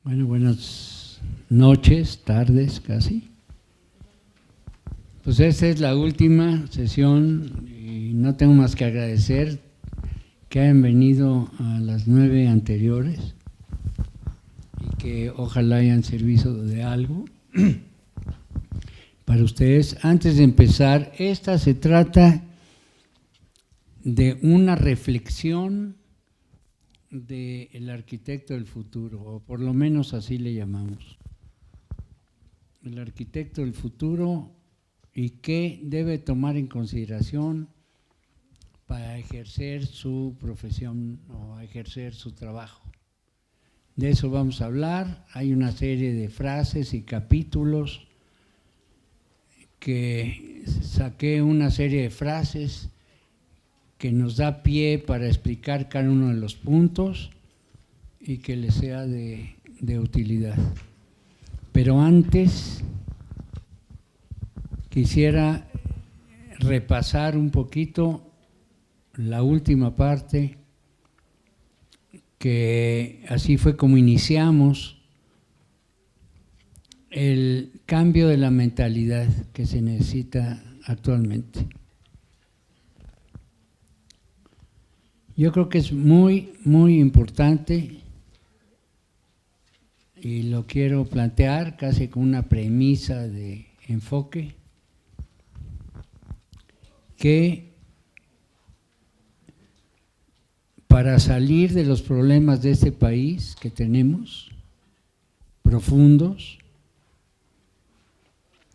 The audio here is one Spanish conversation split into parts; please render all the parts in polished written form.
Bueno, buenas noches, tardes casi. Pues esta es la última sesión y no tengo más que agradecer que hayan venido a las 9 anteriores y que ojalá hayan servido de algo para ustedes. Antes de empezar, esta se trata de una reflexión del arquitecto del futuro, o por lo menos así le llamamos. El arquitecto del futuro y qué debe tomar en consideración para ejercer su profesión o ejercer su trabajo. De eso vamos a hablar. Hay una serie de frases y capítulos que saqué, una serie de frases que nos da pie para explicar cada uno de los puntos y que les sea de utilidad. Pero antes quisiera repasar un poquito la última parte, que así fue como iniciamos el cambio de la mentalidad que se necesita actualmente. Yo creo que es muy importante y lo quiero plantear casi con una premisa de enfoque, que para salir de los problemas de este país que tenemos, profundos,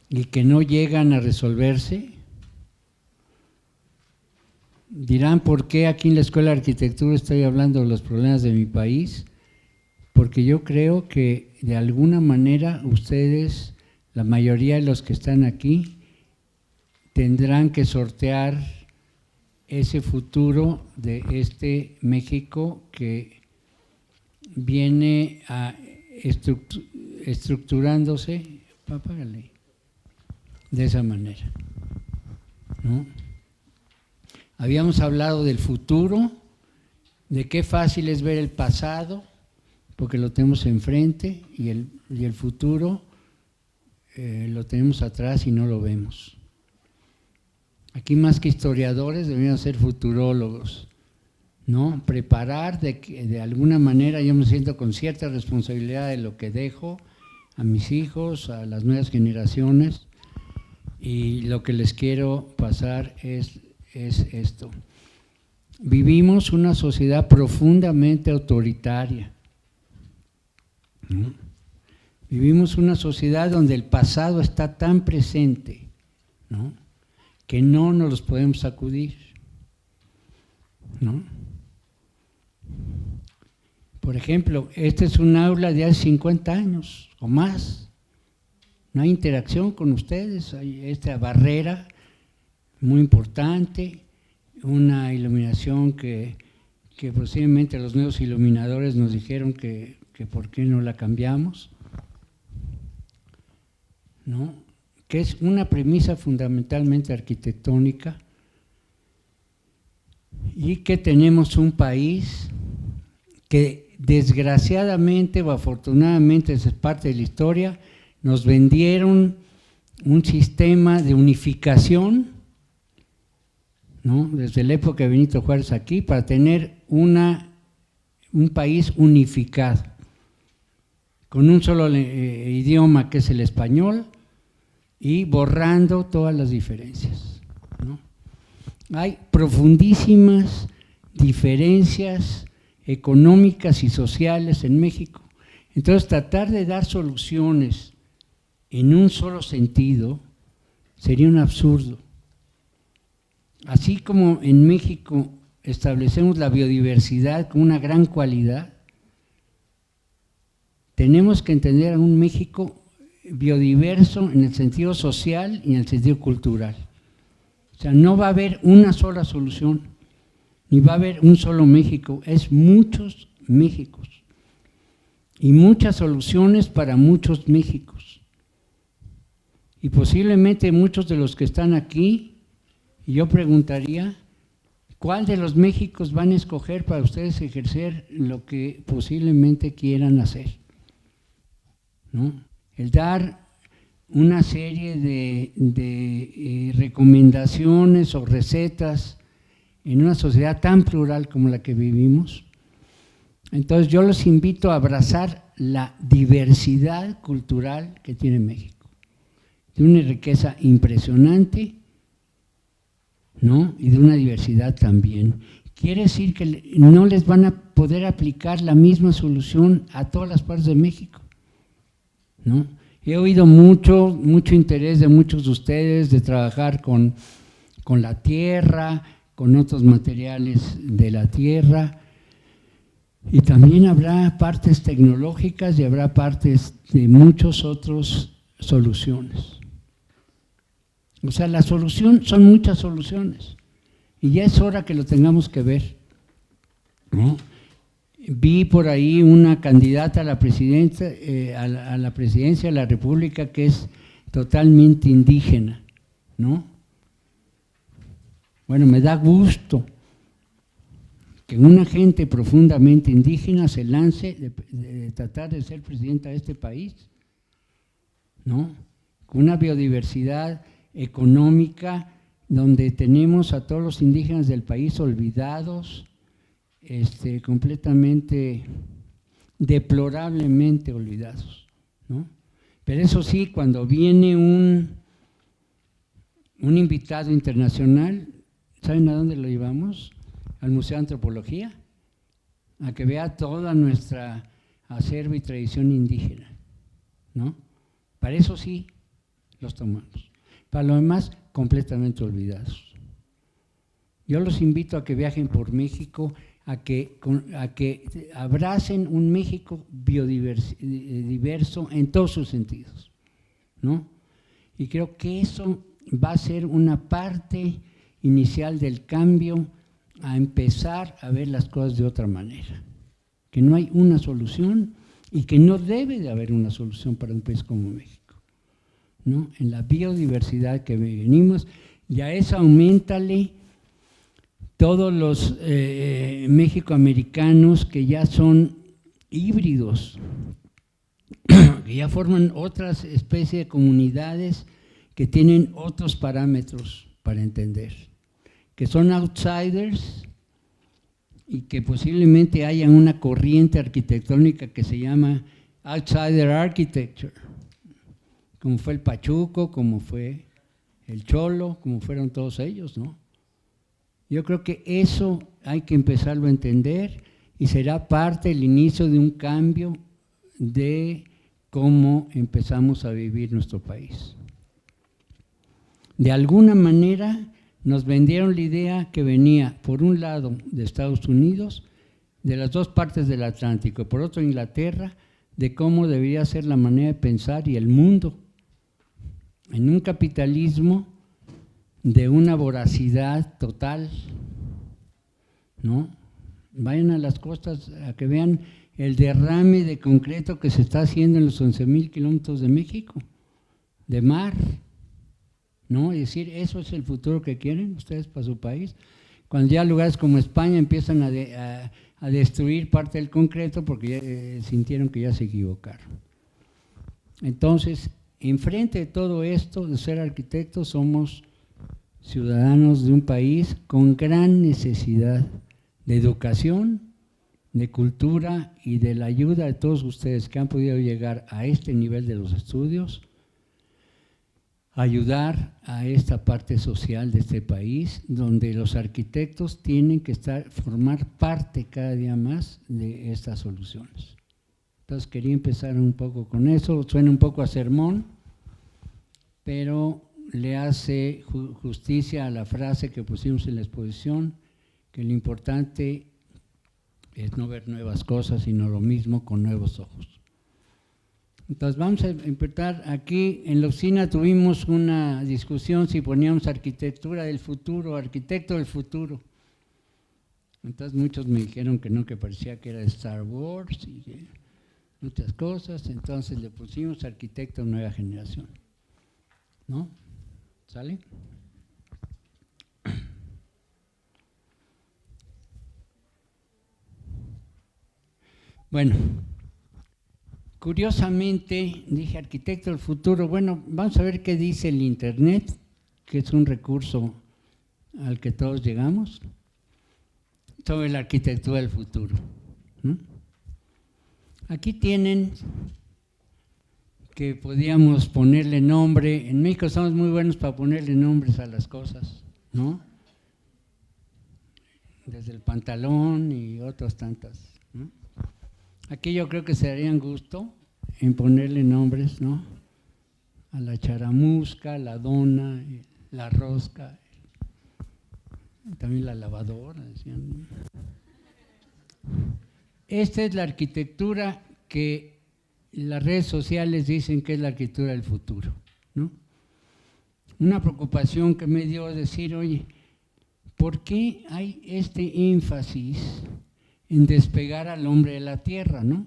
y que no llegan a resolverse. Dirán, ¿por qué aquí en la Escuela de Arquitectura estoy hablando de los problemas de mi país? Porque yo creo que de alguna manera ustedes, la mayoría de los que están aquí, tendrán que sortear ese futuro de este México que viene estructurándose, apágale, de esa manera, ¿no? Habíamos hablado del futuro, de qué fácil es ver el pasado, porque lo tenemos enfrente, y el futuro lo tenemos atrás y no lo vemos. Aquí más que historiadores deberíamos ser futurólogos, ¿no? Preparar de alguna manera, yo me siento con cierta responsabilidad de lo que dejo a mis hijos, a las nuevas generaciones, y lo que les quiero pasar es esto. Vivimos una sociedad profundamente autoritaria, ¿no? Vivimos una sociedad donde el pasado está tan presente, ¿no?, que no nos los podemos sacudir, ¿no? Por ejemplo, este es un aula de hace 50 años o más. No hay interacción con ustedes, hay esta barrera muy importante, una iluminación que posiblemente los nuevos iluminadores nos dijeron que por qué no la cambiamos, ¿no? Que es una premisa fundamentalmente arquitectónica, y que tenemos un país que desgraciadamente o afortunadamente, esa es parte de la historia, nos vendieron un sistema de unificación, ¿no?, desde la época de Benito Juárez aquí, para tener un país unificado, con un solo idioma que es el español, y borrando todas las diferencias, ¿no? Hay profundísimas diferencias económicas y sociales en México. Entonces, tratar de dar soluciones en un solo sentido sería un absurdo. Así como en México establecemos la biodiversidad como una gran cualidad, tenemos que entender a un México biodiverso en el sentido social y en el sentido cultural. O sea, no va a haber una sola solución, ni va a haber un solo México, es muchos Méxicos y muchas soluciones para muchos Méxicos. Y posiblemente muchos de los que están aquí, yo preguntaría, ¿cuál de los Méxicos van a escoger para ustedes ejercer lo que posiblemente quieran hacer? ¿no? El dar una serie de recomendaciones o recetas en una sociedad tan plural como la que vivimos. Entonces yo los invito a abrazar la diversidad cultural que tiene México. Tiene una riqueza impresionante, ¿no? Y de una diversidad también. Quiere decir que no les van a poder aplicar la misma solución a todas las partes de México, ¿no? He oído mucho interés de muchos de ustedes de trabajar con la tierra, con otros materiales de la tierra, y también habrá partes tecnológicas y habrá partes de muchas otras soluciones. O sea, la solución son muchas soluciones y ya es hora que lo tengamos que ver, ¿no? Vi por ahí una candidata a la presidencia de la República que es totalmente indígena, ¿no? Bueno, me da gusto que una gente profundamente indígena se lance de tratar de ser presidenta de este país, ¿no? Con una biodiversidad económica donde tenemos a todos los indígenas del país olvidados, completamente, deplorablemente olvidados, ¿no? Pero eso sí, cuando viene un invitado internacional, ¿saben a dónde lo llevamos? Al Museo de Antropología, a que vea toda nuestra acervo y tradición indígena, ¿no? Para eso sí los tomamos. Para lo demás, completamente olvidados. Yo los invito a que viajen por México, a que abracen un México biodiverso en todos sus sentidos, ¿no? Y creo que eso va a ser una parte inicial del cambio, a empezar a ver las cosas de otra manera, que no hay una solución y que no debe de haber una solución para un país como México, ¿no? En la biodiversidad que venimos, y a eso auméntale todos los mexicoamericanos que ya son híbridos, que ya forman otras especies de comunidades que tienen otros parámetros para entender, que son outsiders y que posiblemente haya una corriente arquitectónica que se llama outsider architecture, como fue el Pachuco, como fue el Cholo, como fueron todos ellos, ¿no? Yo creo que eso hay que empezarlo a entender y será parte del inicio de un cambio de cómo empezamos a vivir nuestro país. De alguna manera nos vendieron la idea que venía, por un lado, de Estados Unidos, de las dos partes del Atlántico, y por otro, Inglaterra, de cómo debería ser la manera de pensar y el mundo. En un capitalismo de una voracidad total, ¿no? Vayan a las costas a que vean el derrame de concreto que se está haciendo en los 11,000 kilómetros de México, de mar, ¿no? Es decir, ¿eso es el futuro que quieren ustedes para su país? Cuando ya lugares como España empiezan a destruir parte del concreto porque ya, sintieron que ya se equivocaron. Entonces, enfrente de todo esto, de ser arquitectos, somos ciudadanos de un país con gran necesidad de educación, de cultura y de la ayuda de todos ustedes que han podido llegar a este nivel de los estudios, ayudar a esta parte social de este país, donde los arquitectos tienen que formar parte cada día más de estas soluciones. Entonces quería empezar un poco con eso, suena un poco a sermón, pero le hace justicia a la frase que pusimos en la exposición, que lo importante es no ver nuevas cosas, sino lo mismo con nuevos ojos. Entonces vamos a empezar aquí. En la oficina tuvimos una discusión si poníamos arquitectura del futuro, arquitecto del futuro. Entonces muchos me dijeron que no, que parecía que era de Star Wars y muchas cosas. Entonces le pusimos arquitecto nueva generación, ¿no? ¿Sale? Bueno, Curiosamente, dije arquitecto del futuro. Bueno, vamos a ver qué dice el Internet, que es un recurso al que todos llegamos, sobre la arquitectura del futuro. Aquí tienen que podíamos ponerle nombre. En México estamos muy buenos para ponerle nombres a las cosas, ¿no? Desde el pantalón y otras tantas, ¿no? Aquí yo creo que se darían gusto en ponerle nombres, ¿no? A la charamusca, la dona, la rosca, también la lavadora, decían. Esta es la arquitectura que las redes sociales dicen que es la arquitectura del futuro, ¿no? Una preocupación que me dio es decir, oye, ¿por qué hay este énfasis en despegar al hombre de la tierra, ¿no?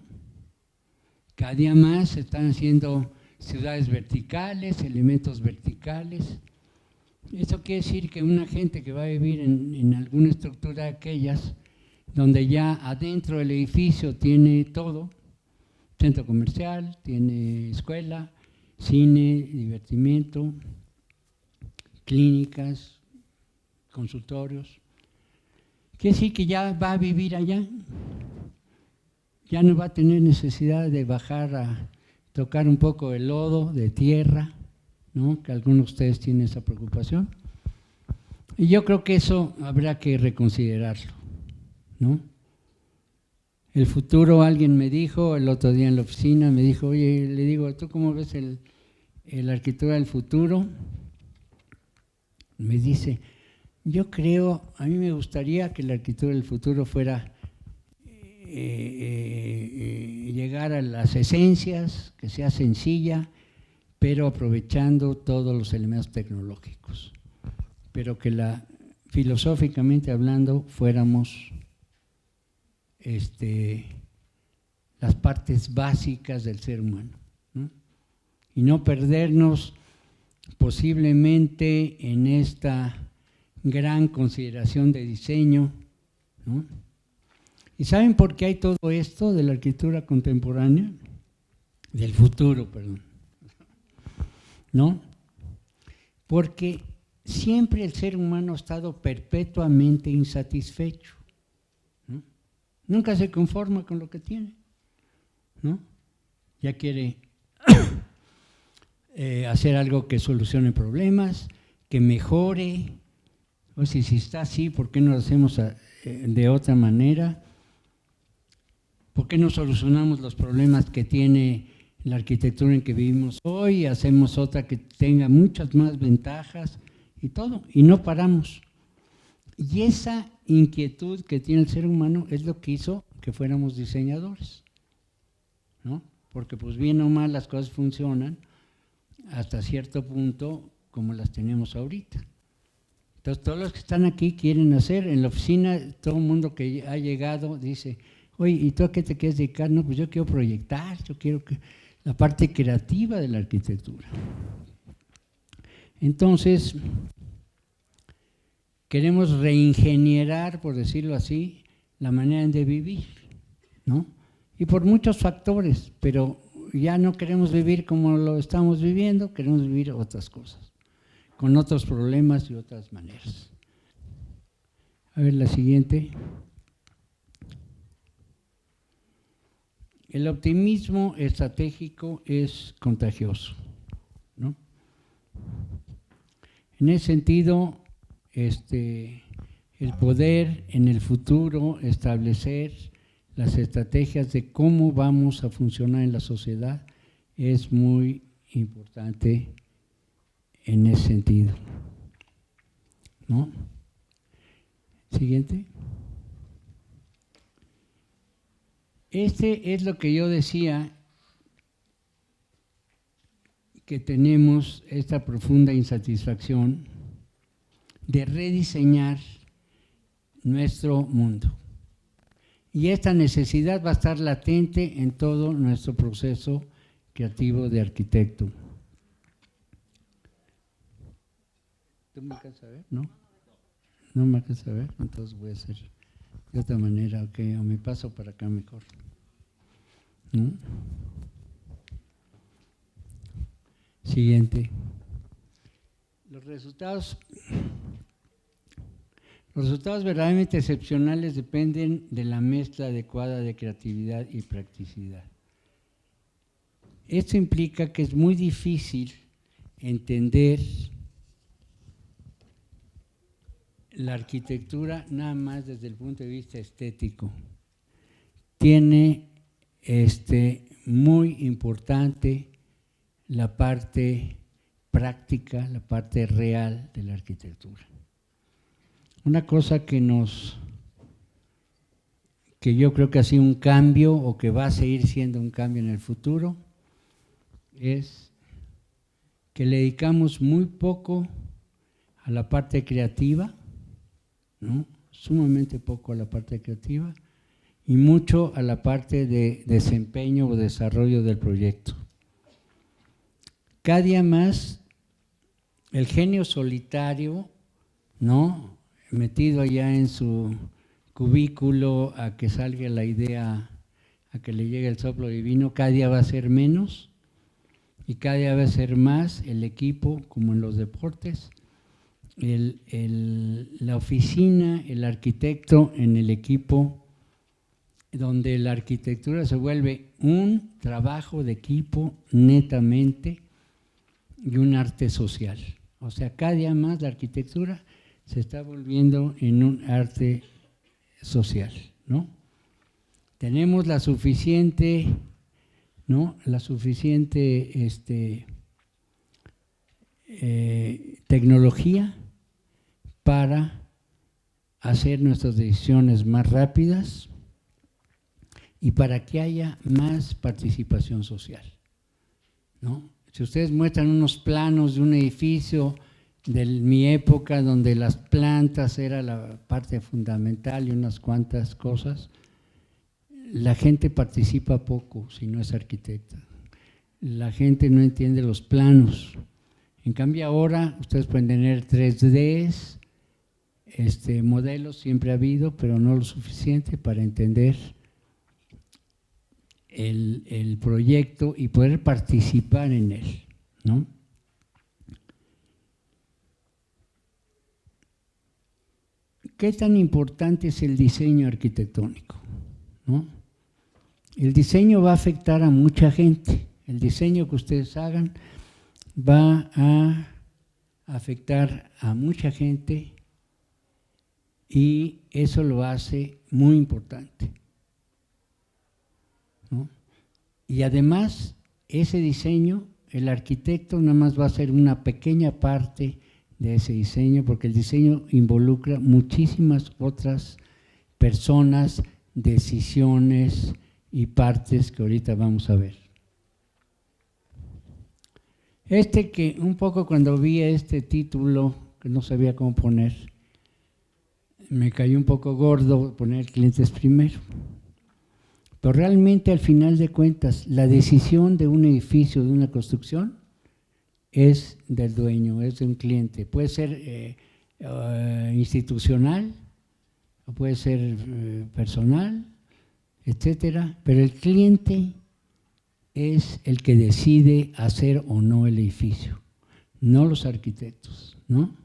Cada día más se están haciendo ciudades verticales, elementos verticales. Eso quiere decir que una gente que va a vivir en alguna estructura de aquellas, donde ya adentro del edificio tiene todo, centro comercial, tiene escuela, cine, divertimento, clínicas, consultorios. Quiere decir que ya va a vivir allá, ya no va a tener necesidad de bajar a tocar un poco de lodo, de tierra, ¿no? Que algunos de ustedes tienen esa preocupación. Y yo creo que eso habrá que reconsiderarlo, ¿no? El futuro, alguien me dijo el otro día en la oficina, me dijo, oye, le digo, ¿tú cómo ves la arquitectura del futuro? Me dice, yo creo, a mí me gustaría que la arquitectura del futuro fuera llegar a las esencias, que sea sencilla, pero aprovechando todos los elementos tecnológicos, pero que filosóficamente hablando fuéramos las partes básicas del ser humano, ¿no? Y no perdernos posiblemente en esta gran consideración de diseño, ¿no? ¿Y saben por qué hay todo esto de la arquitectura contemporánea? Del futuro, perdón, ¿no? Porque siempre el ser humano ha estado perpetuamente insatisfecho, ¿no? Nunca se conforma con lo que tiene, ¿no? Ya quiere hacer algo que solucione problemas, que mejore. O sea, si está así, ¿por qué no lo hacemos de otra manera? ¿Por qué no solucionamos los problemas que tiene la arquitectura en que vivimos hoy y hacemos otra que tenga muchas más ventajas y todo? Y no paramos. Y esa inquietud que tiene el ser humano es lo que hizo que fuéramos diseñadores, ¿no? Porque pues bien o mal las cosas funcionan hasta cierto punto como las tenemos ahorita. Entonces todos los que están aquí quieren hacer, en la oficina todo el mundo que ha llegado dice, oye, ¿y tú a qué te quieres dedicar? No, pues yo quiero proyectar, yo quiero que la parte creativa de la arquitectura. Entonces, queremos reingenierar, por decirlo así, la manera de vivir, ¿no? Y por muchos factores, pero ya no queremos vivir como lo estamos viviendo, queremos vivir otras cosas, con otros problemas y otras maneras. A ver, la siguiente. El optimismo estratégico es contagioso, ¿no? En ese sentido, el poder en el futuro establecer las estrategias de cómo vamos a funcionar en la sociedad es muy importante en ese sentido, ¿no? Siguiente. Es lo que yo decía, que tenemos esta profunda insatisfacción de rediseñar nuestro mundo. Y esta necesidad va a estar latente en todo nuestro proceso creativo de arquitecto. ¿Tú me alcanzas a ver? ¿No? ¿No me alcanzas a ver? Entonces voy a hacer de otra manera, ok, o me paso para acá mejor, ¿no? Siguiente. Los resultados verdaderamente excepcionales dependen de la mezcla adecuada de creatividad y practicidad. Esto implica que es muy difícil entender la arquitectura nada más desde el punto de vista estético. Tiene muy importante la parte práctica, la parte real de la arquitectura. Una cosa que yo creo que ha sido un cambio o que va a seguir siendo un cambio en el futuro es que le dedicamos muy poco a la parte creativa, ¿no? Sumamente poco a la parte creativa y mucho a la parte de desempeño o desarrollo del proyecto. Cada día más el genio solitario, ¿no?, metido allá en su cubículo a que salga la idea, a que le llegue el soplo divino, cada día va a ser menos y cada día va a ser más el equipo, como en los deportes, la oficina, el arquitecto en el equipo, donde la arquitectura se vuelve un trabajo de equipo netamente y un arte social. O sea, cada día más la arquitectura se está volviendo en un arte social, ¿no? Tenemos la suficiente, ¿no?, tecnología para hacer nuestras decisiones más rápidas y para que haya más participación social, ¿no? Si ustedes muestran unos planos de un edificio de mi época donde las plantas era la parte fundamental y unas cuantas cosas, la gente participa poco si no es arquitecta. La gente no entiende los planos. En cambio ahora ustedes pueden tener 3Ds, modelos siempre ha habido, pero no lo suficiente para entender el proyecto y poder participar en él, ¿no? ¿Qué tan importante es el diseño arquitectónico, ¿no? El diseño va a afectar a mucha gente. El diseño que ustedes hagan va a afectar a mucha gente y eso lo hace muy importante, ¿no? Y además, ese diseño, el arquitecto nada más va a ser una pequeña parte de ese diseño, porque el diseño involucra muchísimas otras personas, decisiones y partes que ahorita vamos a ver. Que un poco cuando vi este título, que no sabía cómo poner, me cayó un poco gordo poner clientes primero. Pero realmente al final de cuentas, la decisión de un edificio, de una construcción, es del dueño, es de un cliente. Puede ser institucional, o puede ser personal, etcétera, pero el cliente es el que decide hacer o no el edificio, no los arquitectos, ¿no?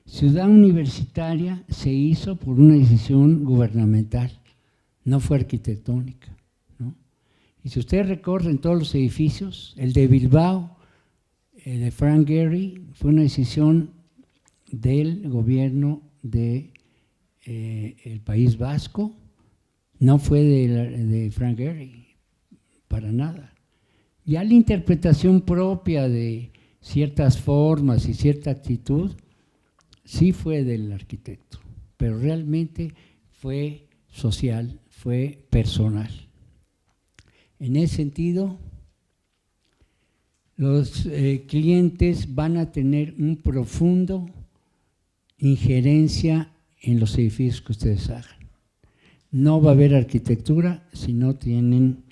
Ciudad Universitaria se hizo por una decisión gubernamental, no fue arquitectónica, ¿no? Y si ustedes recorren todos los edificios, el de Bilbao, de Frank Gehry, fue una decisión del gobierno del País Vasco, no fue de Frank Gehry, para nada. Ya la interpretación propia de ciertas formas y cierta actitud sí fue del arquitecto, pero realmente fue social, fue personal. En ese sentido, los clientes van a tener un profundo injerencia en los edificios que ustedes hagan. No va a haber arquitectura si no tienen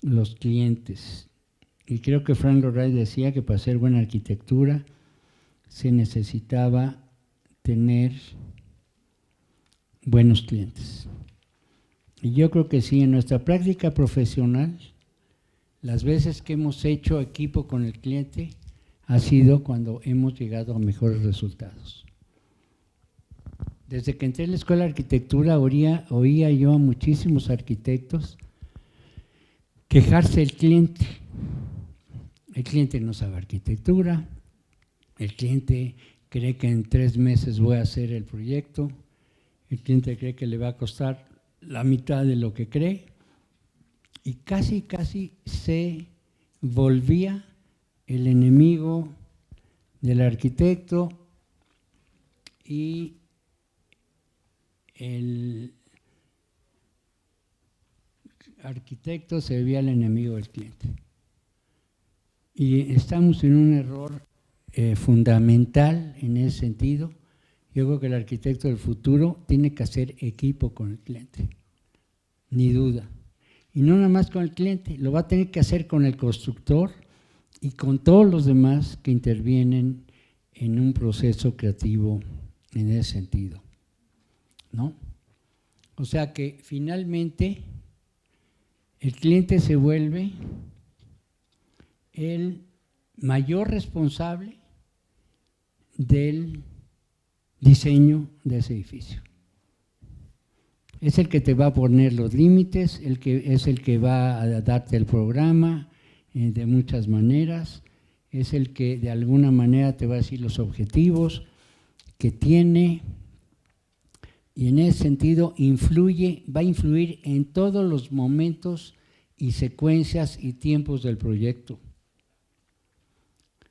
los clientes. Y creo que Frank Lloyd Wright decía que para hacer buena arquitectura se necesitaba tener buenos clientes. Y yo creo que sí, en nuestra práctica profesional, Las veces que hemos hecho equipo con el cliente ha sido cuando hemos llegado a mejores resultados. Desde que entré en la Escuela de Arquitectura oía yo a muchísimos arquitectos quejarse del cliente. El cliente no sabe arquitectura, el cliente cree que en 3 meses voy a hacer el proyecto, el cliente cree que le va a costar la mitad de lo que cree y casi se volvía el enemigo del arquitecto y el arquitecto se volvía el enemigo del cliente. Y estamos en un error fundamental en ese sentido. Yo creo que el arquitecto del futuro tiene que hacer equipo con el cliente, ni duda. Y no nada más con el cliente, lo va a tener que hacer con el constructor y con todos los demás que intervienen en un proceso creativo en ese sentido, ¿no? O sea que finalmente el cliente se vuelve el mayor responsable del diseño de ese edificio. Es el que te va a poner los límites, es el que va a darte el programa de muchas maneras, es el que de alguna manera te va a decir los objetivos que tiene y en ese sentido va a influir en todos los momentos y secuencias y tiempos del proyecto.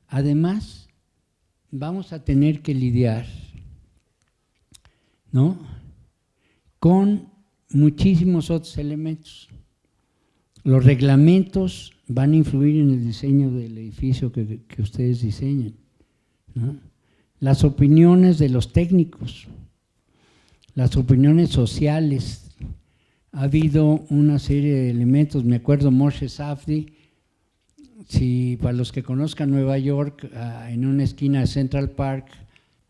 Además, vamos a tener que lidiar, ¿no?, con muchísimos otros elementos. Los reglamentos van a influir en el diseño del edificio que ustedes diseñen, ¿no? Las opiniones de los técnicos, las opiniones sociales. Ha habido una serie de elementos, me acuerdo Moshe Safdie, si para los que conozcan Nueva York, en una esquina de Central Park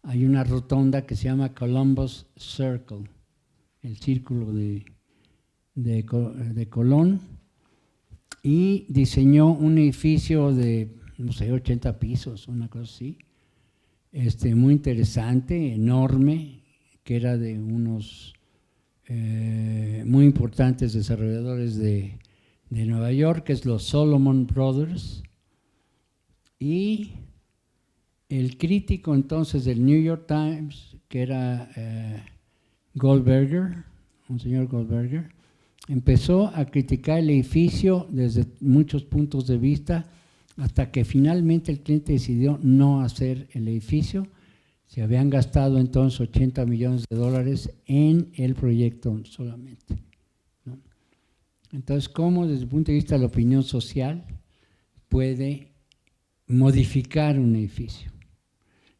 hay una rotonda que se llama Columbus Circle, el círculo de Colón, y diseñó un edificio de, no sé, 80 pisos, una cosa así, muy interesante, enorme, que era de unos muy importantes desarrolladores de Nueva York, que es los Solomon Brothers, y el crítico entonces del New York Times, que era Goldberger, un señor Goldberger, empezó a criticar el edificio desde muchos puntos de vista hasta que finalmente el cliente decidió no hacer el edificio. Se habían gastado entonces $80 millones en el proyecto solamente, ¿no? Entonces, ¿cómo desde el punto de vista de la opinión social puede modificar un edificio?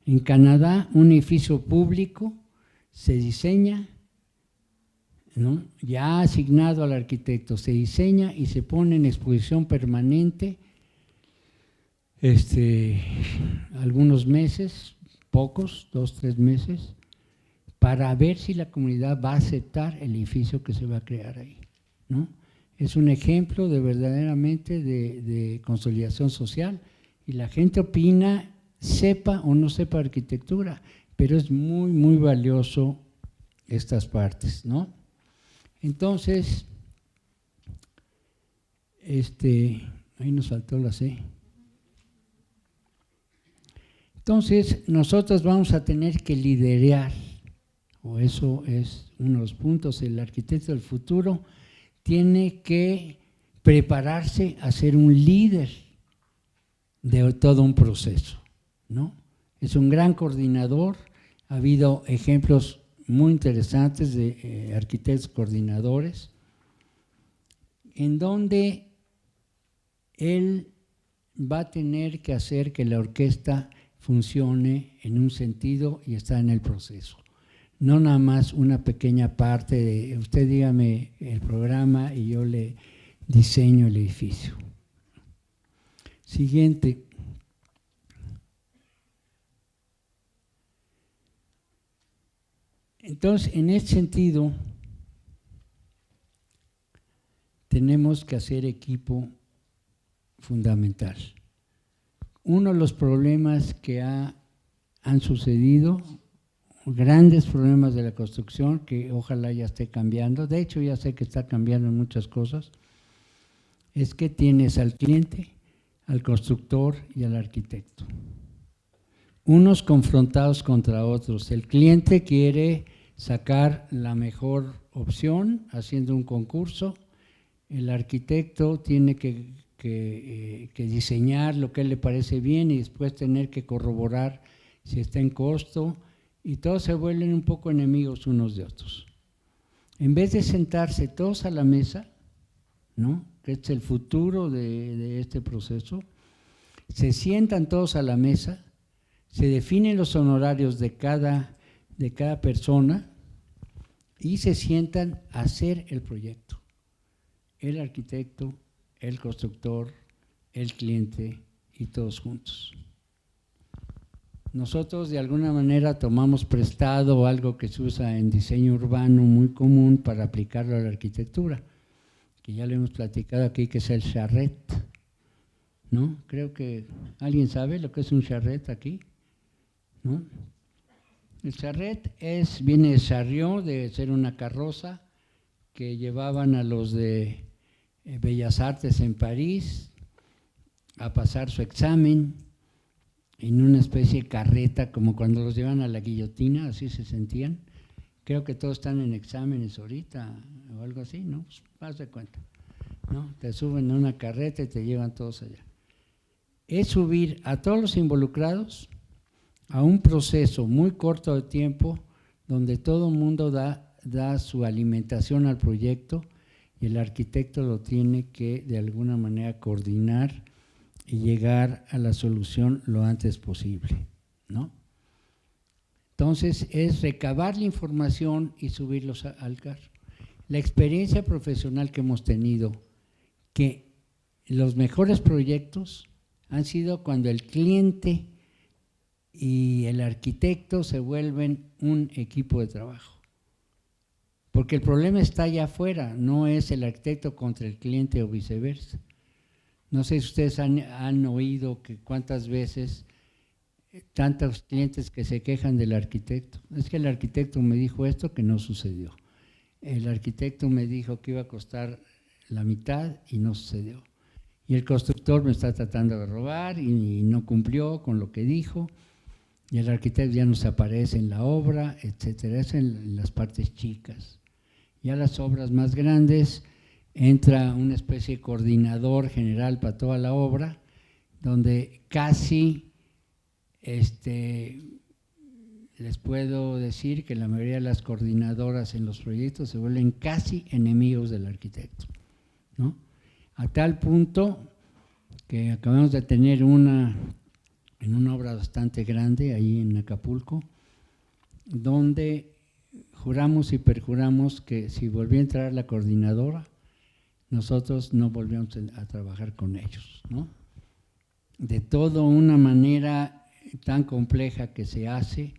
En Canadá, un edificio público se diseña, ¿no?, ya asignado al arquitecto, se diseña y se pone en exposición permanente algunos meses, pocos, 2, 3 meses, para ver si la comunidad va a aceptar el edificio que se va a crear ahí, ¿no? Es un ejemplo de verdaderamente de consolidación social y la gente opina, sepa o no sepa arquitectura, pero es muy, muy valioso estas partes, ¿no? Entonces, ahí nos faltó la C. Entonces, nosotros vamos a tener que liderar, o eso es uno de los puntos, el arquitecto del futuro tiene que prepararse a ser un líder de todo un proceso, ¿no? Es un gran coordinador, ha habido ejemplos muy interesantes de arquitectos coordinadores, en donde él va a tener que hacer que la orquesta funcione en un sentido y está en el proceso. No nada más una pequeña parte de, usted dígame el programa y yo le diseño el edificio. Siguiente. Entonces, en ese sentido, tenemos que hacer equipo fundamental. Uno de los problemas que han sucedido, grandes problemas de la construcción, que ojalá ya esté cambiando, de hecho ya sé que está cambiando en muchas cosas, es que tienes al cliente, al constructor y al arquitecto. Unos confrontados contra otros. El cliente quiere sacar la mejor opción haciendo un concurso, el arquitecto tiene que diseñar lo que a él le parece bien y después tener que corroborar si está en costo, y todos se vuelven un poco enemigos unos de otros. En vez de sentarse todos a la mesa, ¿no?, que es el futuro de este proceso, se sientan todos a la mesa, se definen los honorarios de cada persona y se sientan a hacer el proyecto. El arquitecto, el constructor, el cliente y todos juntos. Nosotros de alguna manera tomamos prestado algo que se usa en diseño urbano muy común para aplicarlo a la arquitectura, que ya lo hemos platicado aquí, que es el charrette, ¿no? Creo que alguien sabe lo que es un charrette aquí, ¿no? El charrette viene de chariot, de ser una carroza que llevaban a los de Bellas Artes en París a pasar su examen en una especie de carreta, como cuando los llevan a la guillotina, así se sentían. Creo que todos están en exámenes ahorita o algo así, ¿no? Pues, haz de cuenta, ¿no? Te suben a una carreta y te llevan todos allá. Es subir a todos los involucrados a un proceso muy corto de tiempo donde todo el mundo da su alimentación al proyecto y el arquitecto lo tiene que de alguna manera coordinar y llegar a la solución lo antes posible, ¿no? Entonces es recabar la información y subirlos al carro. La experiencia profesional que hemos tenido, que los mejores proyectos han sido cuando el cliente y el arquitecto se vuelven un equipo de trabajo. Porque el problema está allá afuera, no es el arquitecto contra el cliente o viceversa. No sé si ustedes han oído que cuántas veces tantos clientes que se quejan del arquitecto. Es que el arquitecto me dijo esto que no sucedió. El arquitecto me dijo que iba a costar la mitad y no sucedió. Y el constructor me está tratando de robar y no cumplió con lo que dijo. Y el arquitecto ya no se aparece en la obra, etcétera. Eso en las partes chicas. Ya las obras más grandes entra una especie de coordinador general para toda la obra, donde casi les puedo decir que la mayoría de las coordinadoras en los proyectos se vuelven casi enemigos del arquitecto, ¿no? A tal punto que acabamos de tener en una obra bastante grande ahí en Acapulco, donde juramos y perjuramos que si volvía a entrar la coordinadora, nosotros no volvíamos a trabajar con ellos, ¿no? De toda una manera tan compleja que se hace,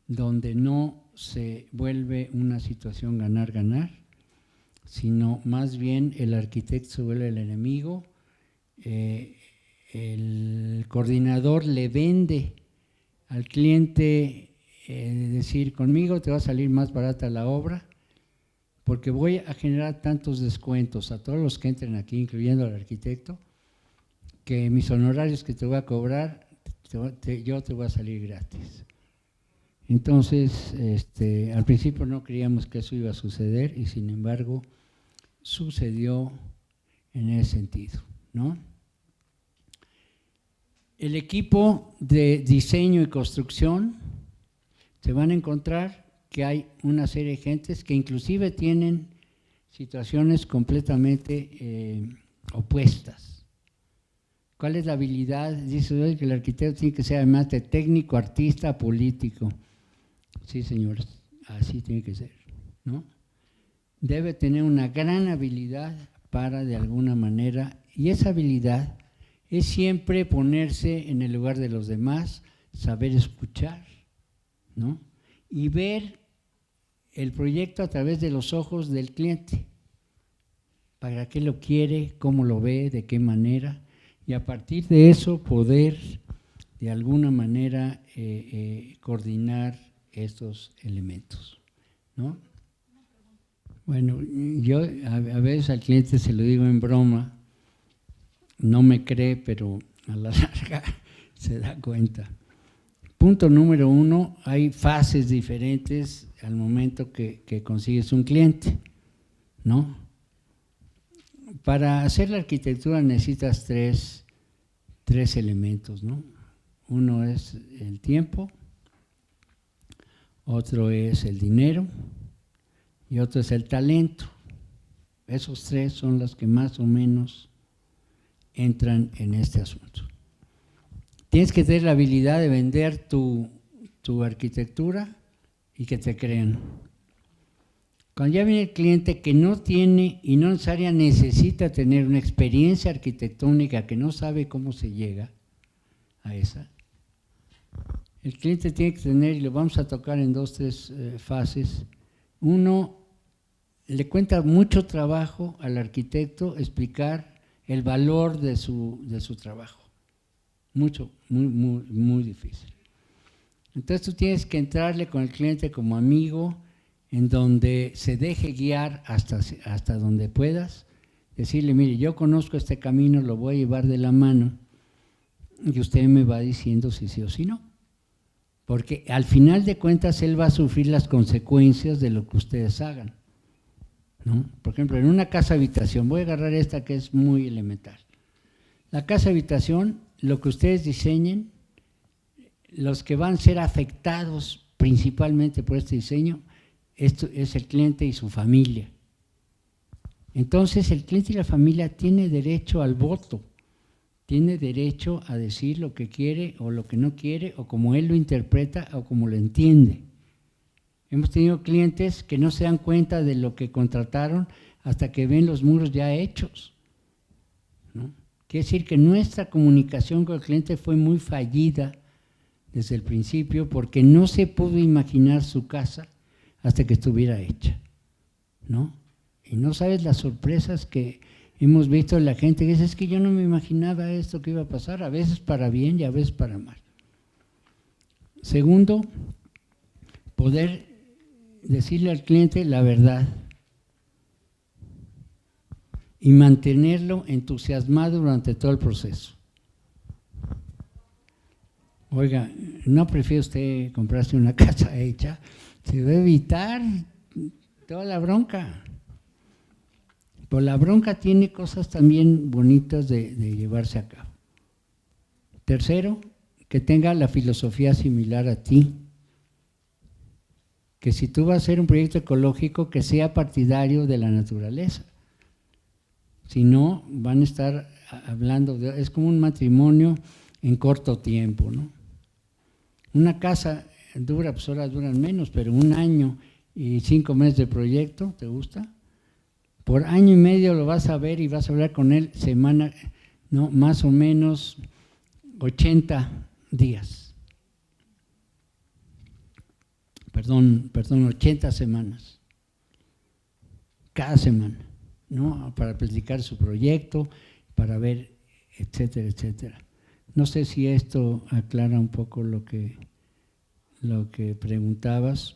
donde no se vuelve una situación ganar-ganar, sino más bien el arquitecto se vuelve el enemigo, el coordinador le vende al cliente, decir, conmigo te va a salir más barata la obra, porque voy a generar tantos descuentos a todos los que entren aquí, incluyendo al arquitecto, que mis honorarios que te voy a cobrar, yo te voy a salir gratis. Entonces, al principio no creíamos que eso iba a suceder y sin embargo sucedió en ese sentido, ¿no? El equipo de diseño y construcción se van a encontrar que hay una serie de gentes que inclusive tienen situaciones completamente opuestas. ¿Cuál es la habilidad? Dice que el arquitecto tiene que ser además de técnico, artista, político. Sí, señores, así tiene que ser, ¿no? Debe tener una gran habilidad para de alguna manera, y esa habilidad es siempre ponerse en el lugar de los demás, saber escuchar, ¿no? Y ver el proyecto a través de los ojos del cliente. ¿Para qué lo quiere? ¿Cómo lo ve? ¿De qué manera? y a partir de eso poder de alguna manera coordinar estos elementos, ¿no? Bueno, yo a veces al cliente se lo digo en broma, no me cree, pero a la larga se da cuenta. Punto número 1, hay fases diferentes al momento que consigues un cliente, ¿no? Para hacer la arquitectura necesitas tres elementos, ¿no? Uno es el tiempo, otro es el dinero y otro es el talento. Esos tres son los que más o menos entran en este asunto. Tienes que tener la habilidad de vender tu arquitectura y que te crean. Cuando ya viene el cliente que no tiene y no necesariamente necesita tener una experiencia arquitectónica, que no sabe cómo se llega a esa, el cliente tiene que tener, y lo vamos a tocar en 2, 3 fases. Uno, le cuenta mucho trabajo al arquitecto explicar el valor de su trabajo. Mucho, muy difícil. Entonces tú tienes que entrarle con el cliente como amigo, en donde se deje guiar hasta donde puedas, decirle, mire, yo conozco este camino, lo voy a llevar de la mano y usted me va diciendo si sí o si no. Porque al final de cuentas él va a sufrir las consecuencias de lo que ustedes hagan, ¿no? Por ejemplo, en una casa habitación, voy a agarrar esta que es muy elemental. La casa habitación, lo que ustedes diseñen, los que van a ser afectados principalmente por este diseño, esto es el cliente y su familia. Entonces el cliente y la familia tiene derecho al voto, tiene derecho a decir lo que quiere o lo que no quiere, o como él lo interpreta o como lo entiende. Hemos tenido clientes que no se dan cuenta de lo que contrataron hasta que ven los muros ya hechos, ¿no? Quiere decir que nuestra comunicación con el cliente fue muy fallida desde el principio, porque no se pudo imaginar su casa hasta que estuviera hecha, ¿no? Y no sabes las sorpresas que hemos visto en la gente que dice, es que yo no me imaginaba esto que iba a pasar, a veces para bien y a veces para mal. Segundo, poder decirle al cliente la verdad y mantenerlo entusiasmado durante todo el proceso. Oiga, ¿no prefiere usted comprarse una casa hecha? Se debe evitar toda la bronca. Pero la bronca tiene cosas también bonitas de llevarse a cabo. Tercero, que tenga la filosofía similar a ti. Que si tú vas a hacer un proyecto ecológico, que sea partidario de la naturaleza. Si no, van a estar hablando es como un matrimonio en corto tiempo, ¿no? Una casa dura, pues ahora duran menos, pero 1 año y 5 meses de proyecto, ¿te gusta? Por año y medio lo vas a ver y vas a hablar con él semana, no, más o menos 80 días. Perdón, 80 semanas. Cada semana, ¿no? Para platicar su proyecto, para ver, etcétera, etcétera. No sé si esto aclara un poco lo que preguntabas.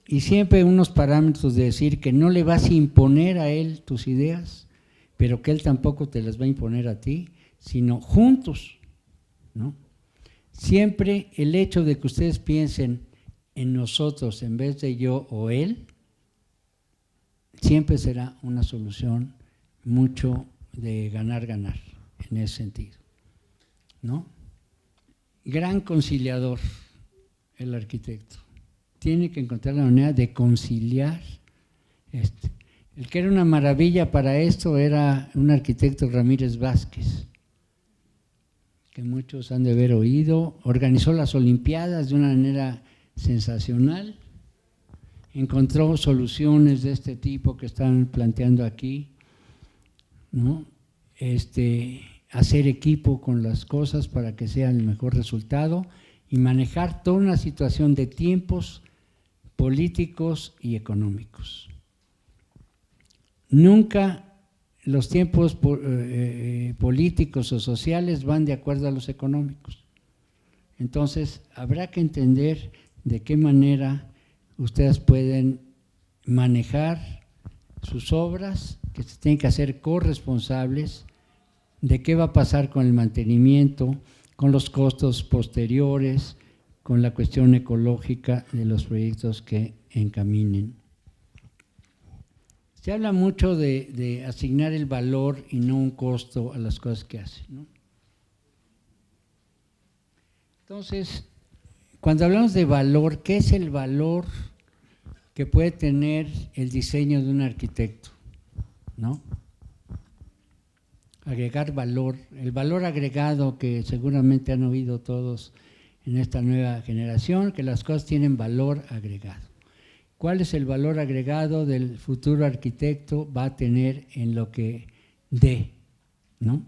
Y siempre unos parámetros de decir que no le vas a imponer a él tus ideas, pero que él tampoco te las va a imponer a ti, sino juntos, ¿no? Siempre el hecho de que ustedes piensen en nosotros en vez de yo o él, siempre será una solución mucho de ganar-ganar en ese sentido, ¿no? Gran conciliador el arquitecto. Tiene que encontrar la manera de conciliar. El que era una maravilla para esto era un arquitecto, Ramírez Vázquez, que muchos han de haber oído. Organizó las Olimpiadas de una manera sensacional, encontró soluciones de este tipo que están planteando aquí, ¿no? Hacer equipo con las cosas para que sea el mejor resultado y manejar toda una situación de tiempos políticos y económicos. Nunca los tiempos políticos o sociales van de acuerdo a los económicos. Entonces, habrá que entender de qué manera ustedes pueden manejar sus obras, que se tienen que hacer corresponsables de qué va a pasar con el mantenimiento, con los costos posteriores, con la cuestión ecológica de los proyectos que encaminen. Se habla mucho de asignar el valor y no un costo a las cosas que hacen, ¿no? Entonces, cuando hablamos de valor, ¿qué es el valor que puede tener el diseño de un arquitecto? ¿No? Agregar valor, el valor agregado que seguramente han oído todos en esta nueva generación, que las cosas tienen valor agregado. ¿Cuál es el valor agregado del futuro arquitecto va a tener en lo que dé, ¿no?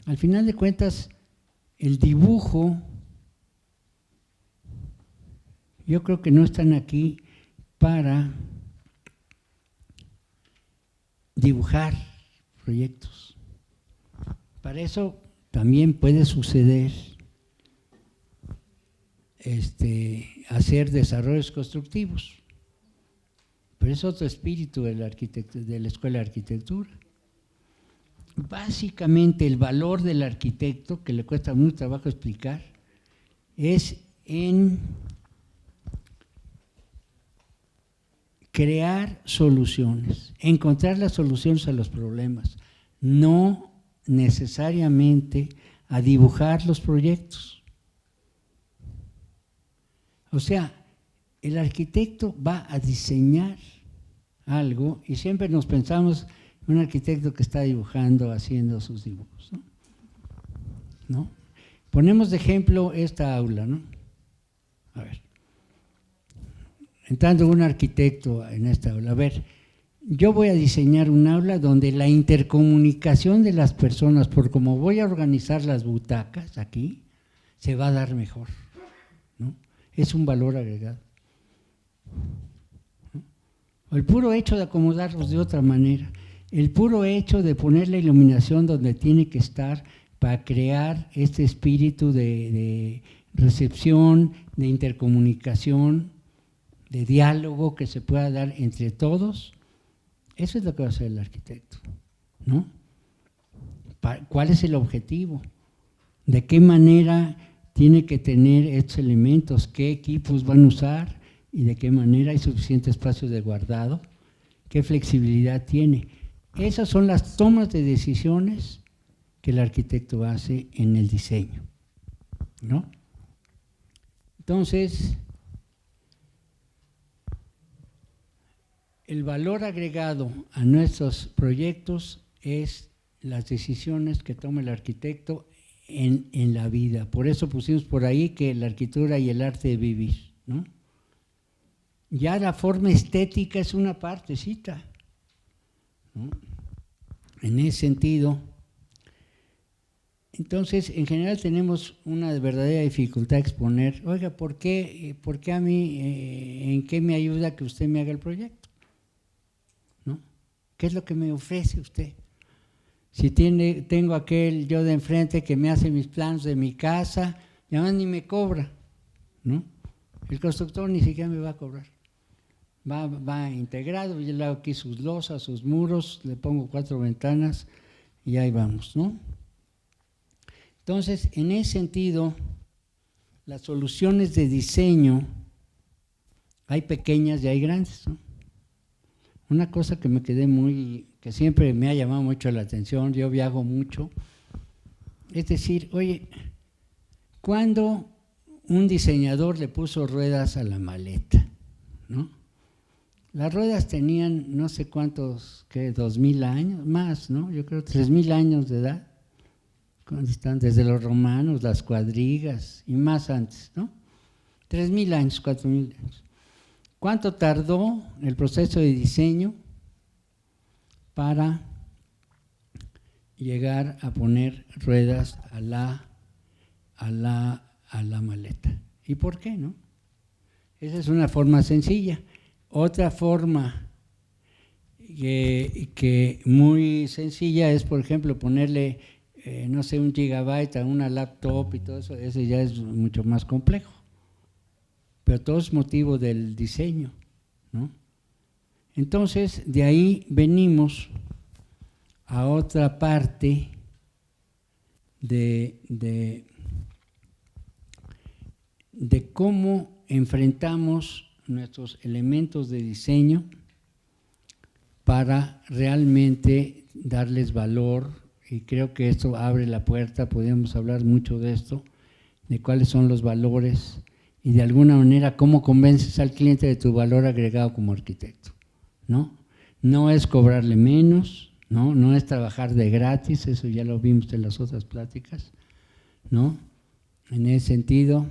Al final de cuentas, el dibujo, yo creo que no están aquí para dibujar proyectos. Para eso también puede suceder hacer desarrollos constructivos, pero es otro espíritu de la escuela de arquitectura. Básicamente el valor del arquitecto, que le cuesta mucho trabajo explicar, es en crear soluciones, encontrar las soluciones a los problemas, no necesariamente a dibujar los proyectos. O sea, el arquitecto va a diseñar algo y siempre nos pensamos en un arquitecto que está dibujando, haciendo sus dibujos, ¿no? Ponemos de ejemplo esta aula, ¿no? A ver, entrando un arquitecto en esta aula, a ver, yo voy a diseñar un aula donde la intercomunicación de las personas, por cómo voy a organizar las butacas aquí, se va a dar mejor, ¿no? Es un valor agregado. El puro hecho de acomodarlos de otra manera, el puro hecho de poner la iluminación donde tiene que estar para crear este espíritu de recepción, de intercomunicación, de diálogo que se pueda dar entre todos, eso es lo que va a hacer el arquitecto, ¿no? ¿Cuál es el objetivo? ¿De qué manera tiene que tener estos elementos? ¿Qué equipos van a usar? ¿Y de qué manera hay suficiente espacio de guardado? ¿Qué flexibilidad tiene? Esas son las tomas de decisiones que el arquitecto hace en el diseño, ¿no? Entonces, el valor agregado a nuestros proyectos es las decisiones que toma el arquitecto en la vida. Por eso pusimos por ahí que la arquitectura y el arte de vivir, ¿no? Ya la forma estética es una partecita, ¿no? En ese sentido, entonces, en general tenemos una verdadera dificultad de exponer, oiga, ¿por qué a mí, en qué me ayuda que usted me haga el proyecto? ¿No? ¿Qué es lo que me ofrece usted? Si tengo aquel yo de enfrente que me hace mis planos de mi casa, y además ni me cobra, ¿no? El constructor ni siquiera me va a cobrar. Va integrado, yo le hago aquí sus losas, sus muros, le pongo 4 ventanas y ahí vamos, ¿no? Entonces, en ese sentido, las soluciones de diseño, hay pequeñas y hay grandes, ¿no? Una cosa que me quedé que siempre me ha llamado mucho la atención, yo viajo mucho, es decir, oye, ¿cuándo un diseñador le puso ruedas a la maleta? ¿No? Las ruedas tenían no sé cuántos, ¿qué? 2000 años, más, ¿no? Yo creo 3000 años de edad. Están desde los romanos, las cuadrigas y más antes, ¿no? 3000 años, 4000 años. ¿Cuánto tardó el proceso de diseño para llegar a poner ruedas a la maleta? ¿Y por qué, no? Esa es una forma sencilla. Otra forma que muy sencilla es, por ejemplo, ponerle, no sé, 1 gigabyte a una laptop y todo eso, ese ya es mucho más complejo. Pero todo es motivo del diseño, ¿no? Entonces, de ahí venimos a otra parte de cómo enfrentamos nuestros elementos de diseño para realmente darles valor, y creo que esto abre la puerta, podemos hablar mucho de esto, de cuáles son los valores y de alguna manera cómo convences al cliente de tu valor agregado como arquitecto, ¿no? No es cobrarle menos, ¿no? No es trabajar de gratis, eso ya lo vimos en las otras pláticas, ¿no? En ese sentido.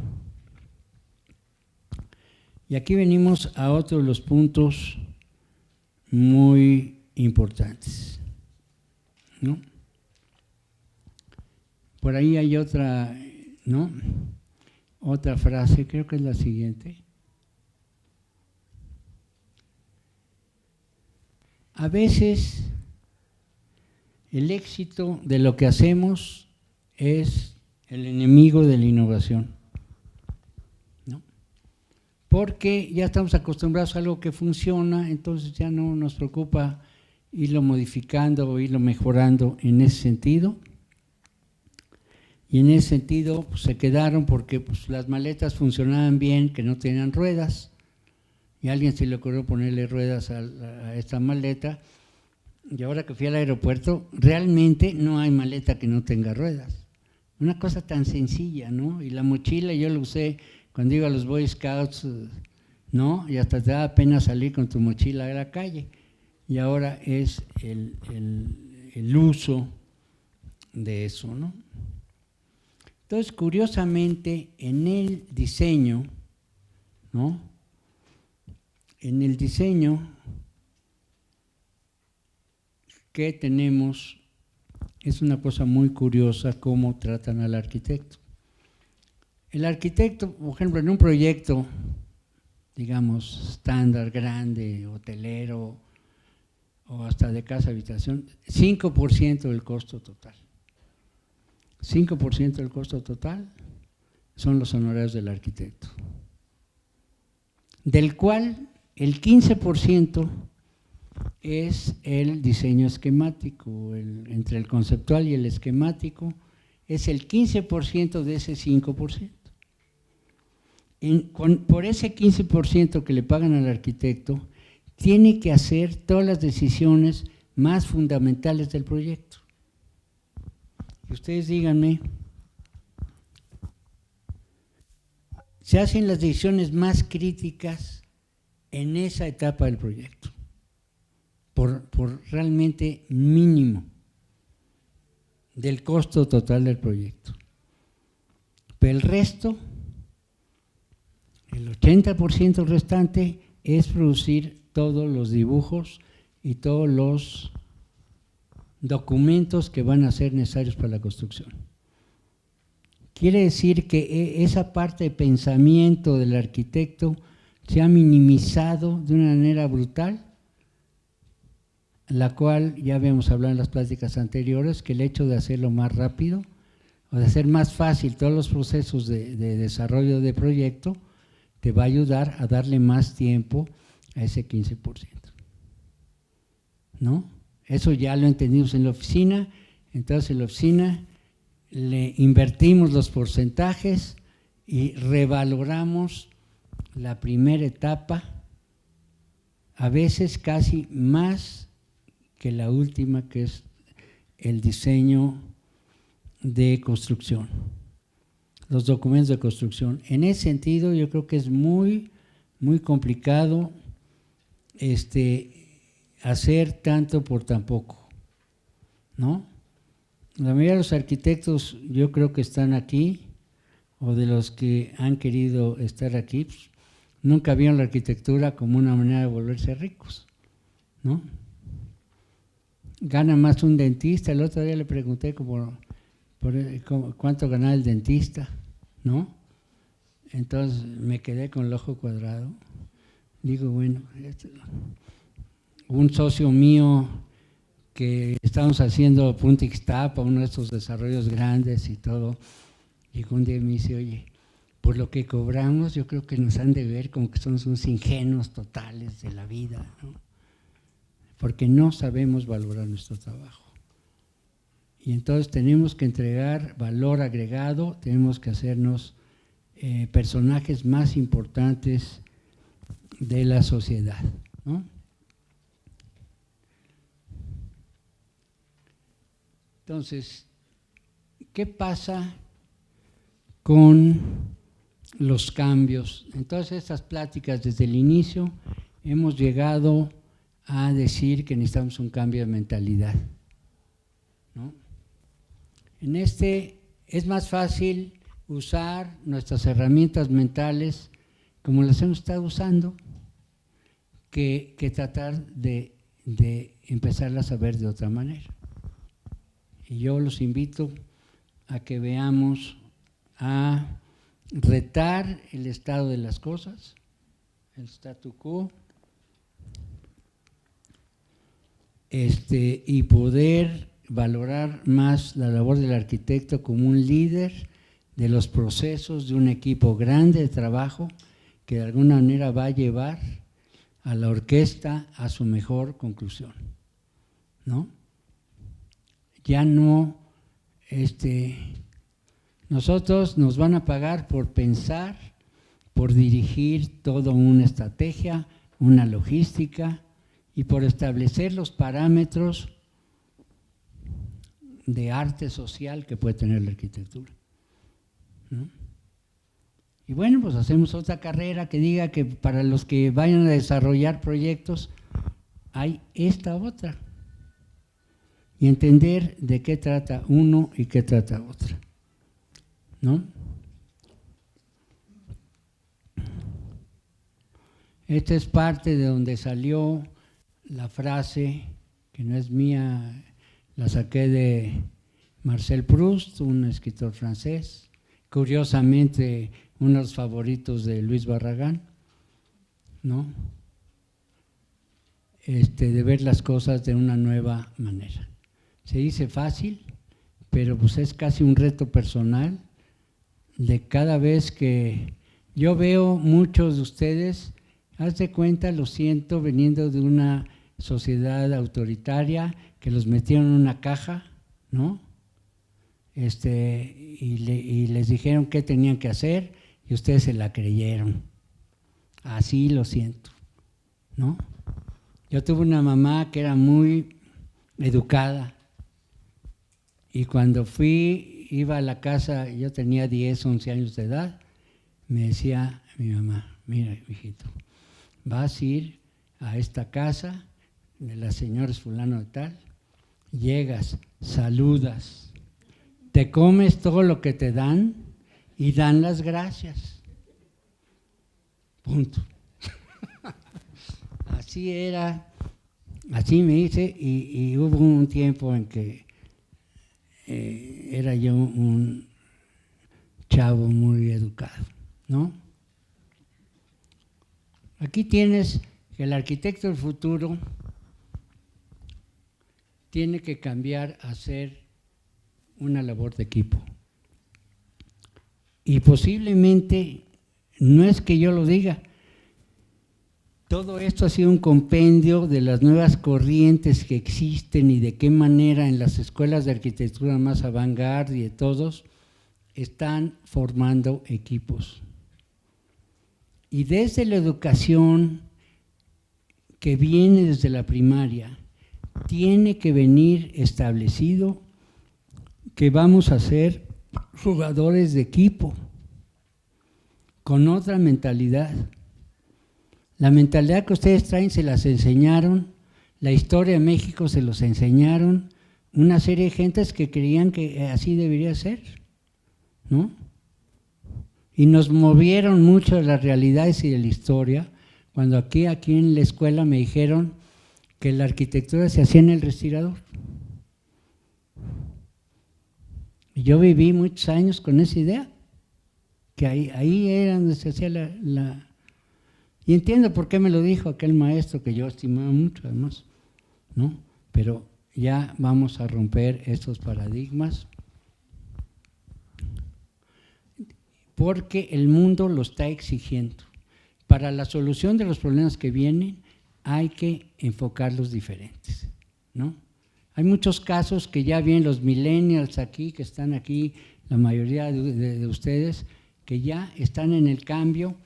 Y aquí venimos a otro de los puntos muy importantes, ¿no? Por ahí hay otra, ¿no? Otra frase, creo que es la siguiente. A veces el éxito de lo que hacemos es el enemigo de la innovación, ¿no? Porque ya estamos acostumbrados a algo que funciona, entonces ya no nos preocupa irlo modificando o irlo mejorando en ese sentido. Y en ese sentido pues, se quedaron porque pues, las maletas funcionaban bien, que no tenían ruedas, y a alguien se le ocurrió ponerle ruedas a esta maleta, y ahora que fui al aeropuerto, realmente no hay maleta que no tenga ruedas. Una cosa tan sencilla, ¿no? Y la mochila yo la usé cuando iba a los Boy Scouts, ¿no? Y hasta te da pena salir con tu mochila a la calle. Y ahora es el uso de eso, ¿no? Entonces, curiosamente, en el diseño, ¿no? En el diseño que tenemos, es una cosa muy curiosa cómo tratan al arquitecto. El arquitecto, por ejemplo, en un proyecto, digamos, estándar, grande, hotelero, o hasta de casa habitación, 5% del costo total. 5% del costo total son los honorarios del arquitecto, del cual el 15% es el diseño esquemático, entre el conceptual y el esquemático, es el 15% de ese 5%. Por ese 15% que le pagan al arquitecto, tiene que hacer todas las decisiones más fundamentales del proyecto. Y ustedes díganme, se hacen las decisiones más críticas en esa etapa del proyecto, por realmente mínimo del costo total del proyecto. Pero el resto, el 80% restante, es producir todos los dibujos y todos los documentos que van a ser necesarios para la construcción. Quiere decir que esa parte de pensamiento del arquitecto se ha minimizado de una manera brutal, la cual ya habíamos hablado en las pláticas anteriores, que el hecho de hacerlo más rápido o de hacer más fácil todos los procesos de desarrollo de proyecto te va a ayudar a darle más tiempo a ese 15%, ¿no? Eso ya lo entendimos en la oficina, entonces en la oficina le invertimos los porcentajes y revaloramos la primera etapa, a veces casi más que la última, que es el diseño de construcción, los documentos de construcción. En ese sentido yo creo que es muy, muy complicado hacer tanto por tan poco, ¿no? La mayoría de los arquitectos yo creo que están aquí, o de los que han querido estar aquí, pues, nunca vieron la arquitectura como una manera de volverse ricos, ¿no? Gana más un dentista. El otro día le pregunté cuánto ganaba el dentista, ¿no? Entonces me quedé con el ojo cuadrado. Digo, bueno, un socio mío que estábamos haciendo Punta Ixtapa, uno de estos desarrollos grandes y todo, llegó un día y me dice, oye, por lo que cobramos yo creo que nos han de ver como que somos unos ingenuos totales de la vida, ¿no? Porque no sabemos valorar nuestro trabajo. Y entonces tenemos que entregar valor agregado, tenemos que hacernos personajes más importantes de la sociedad, ¿no? Entonces, ¿qué pasa con los cambios? En todas estas pláticas desde el inicio hemos llegado a decir que necesitamos un cambio de mentalidad, ¿no? En este es más fácil usar nuestras herramientas mentales como las hemos estado usando que tratar de empezarlas a ver de otra manera. Y yo los invito a que veamos, a retar el estado de las cosas, el statu quo, y poder valorar más la labor del arquitecto como un líder de los procesos de un equipo grande de trabajo que de alguna manera va a llevar a la orquesta a su mejor conclusión, ¿no? Ya no, nosotros nos van a pagar por pensar, por dirigir toda una estrategia, una logística y por establecer los parámetros de arte social que puede tener la arquitectura, ¿no? Y bueno, pues hacemos otra carrera que diga que para los que vayan a desarrollar proyectos hay esta otra. Y entender de qué trata uno y qué trata otro, ¿no? Esta es parte de donde salió la frase, que no es mía, la saqué de Marcel Proust, un escritor francés, curiosamente uno de los favoritos de Luis Barragán, ¿no? De ver las cosas de una nueva manera. Se dice fácil, pero pues es casi un reto personal de cada vez que yo veo muchos de ustedes, haz de cuenta, lo siento, veniendo de una sociedad autoritaria que los metieron en una caja, ¿no? Y les dijeron qué tenían que hacer y ustedes se la creyeron. Así lo siento, ¿no? Yo tuve una mamá que era muy educada y cuando iba a la casa, yo tenía 10, 11 años de edad, me decía mi mamá, mira, hijito, vas a ir a esta casa de la señora fulano de tal, llegas, saludas, te comes todo lo que te dan y dan las gracias. Punto. Así era, así me hice y hubo un tiempo en que era yo un chavo muy educado, ¿no? Aquí tienes que el arquitecto del futuro tiene que cambiar a ser una labor de equipo. Y posiblemente, no es que yo lo diga, todo esto ha sido un compendio de las nuevas corrientes que existen y de qué manera en las escuelas de arquitectura más avant-garde y de todos están formando equipos. Y desde la educación que viene desde la primaria, tiene que venir establecido que vamos a ser jugadores de equipo, con otra mentalidad. La mentalidad que ustedes traen se las enseñaron, la historia de México se los enseñaron, una serie de gentes que creían que así debería ser, ¿no? Y nos movieron mucho de las realidades y de la historia, cuando aquí en la escuela me dijeron que la arquitectura se hacía en el respirador. Y yo viví muchos años con esa idea, que ahí era donde se hacía Y entiendo por qué me lo dijo aquel maestro que yo estimaba mucho, además, ¿no? Pero ya vamos a romper estos paradigmas porque el mundo lo está exigiendo. Para la solución de los problemas que vienen hay que enfocarlos diferentes, ¿no? Hay muchos casos que ya vienen los millennials aquí, que están aquí, la mayoría de ustedes, que ya están en el cambio.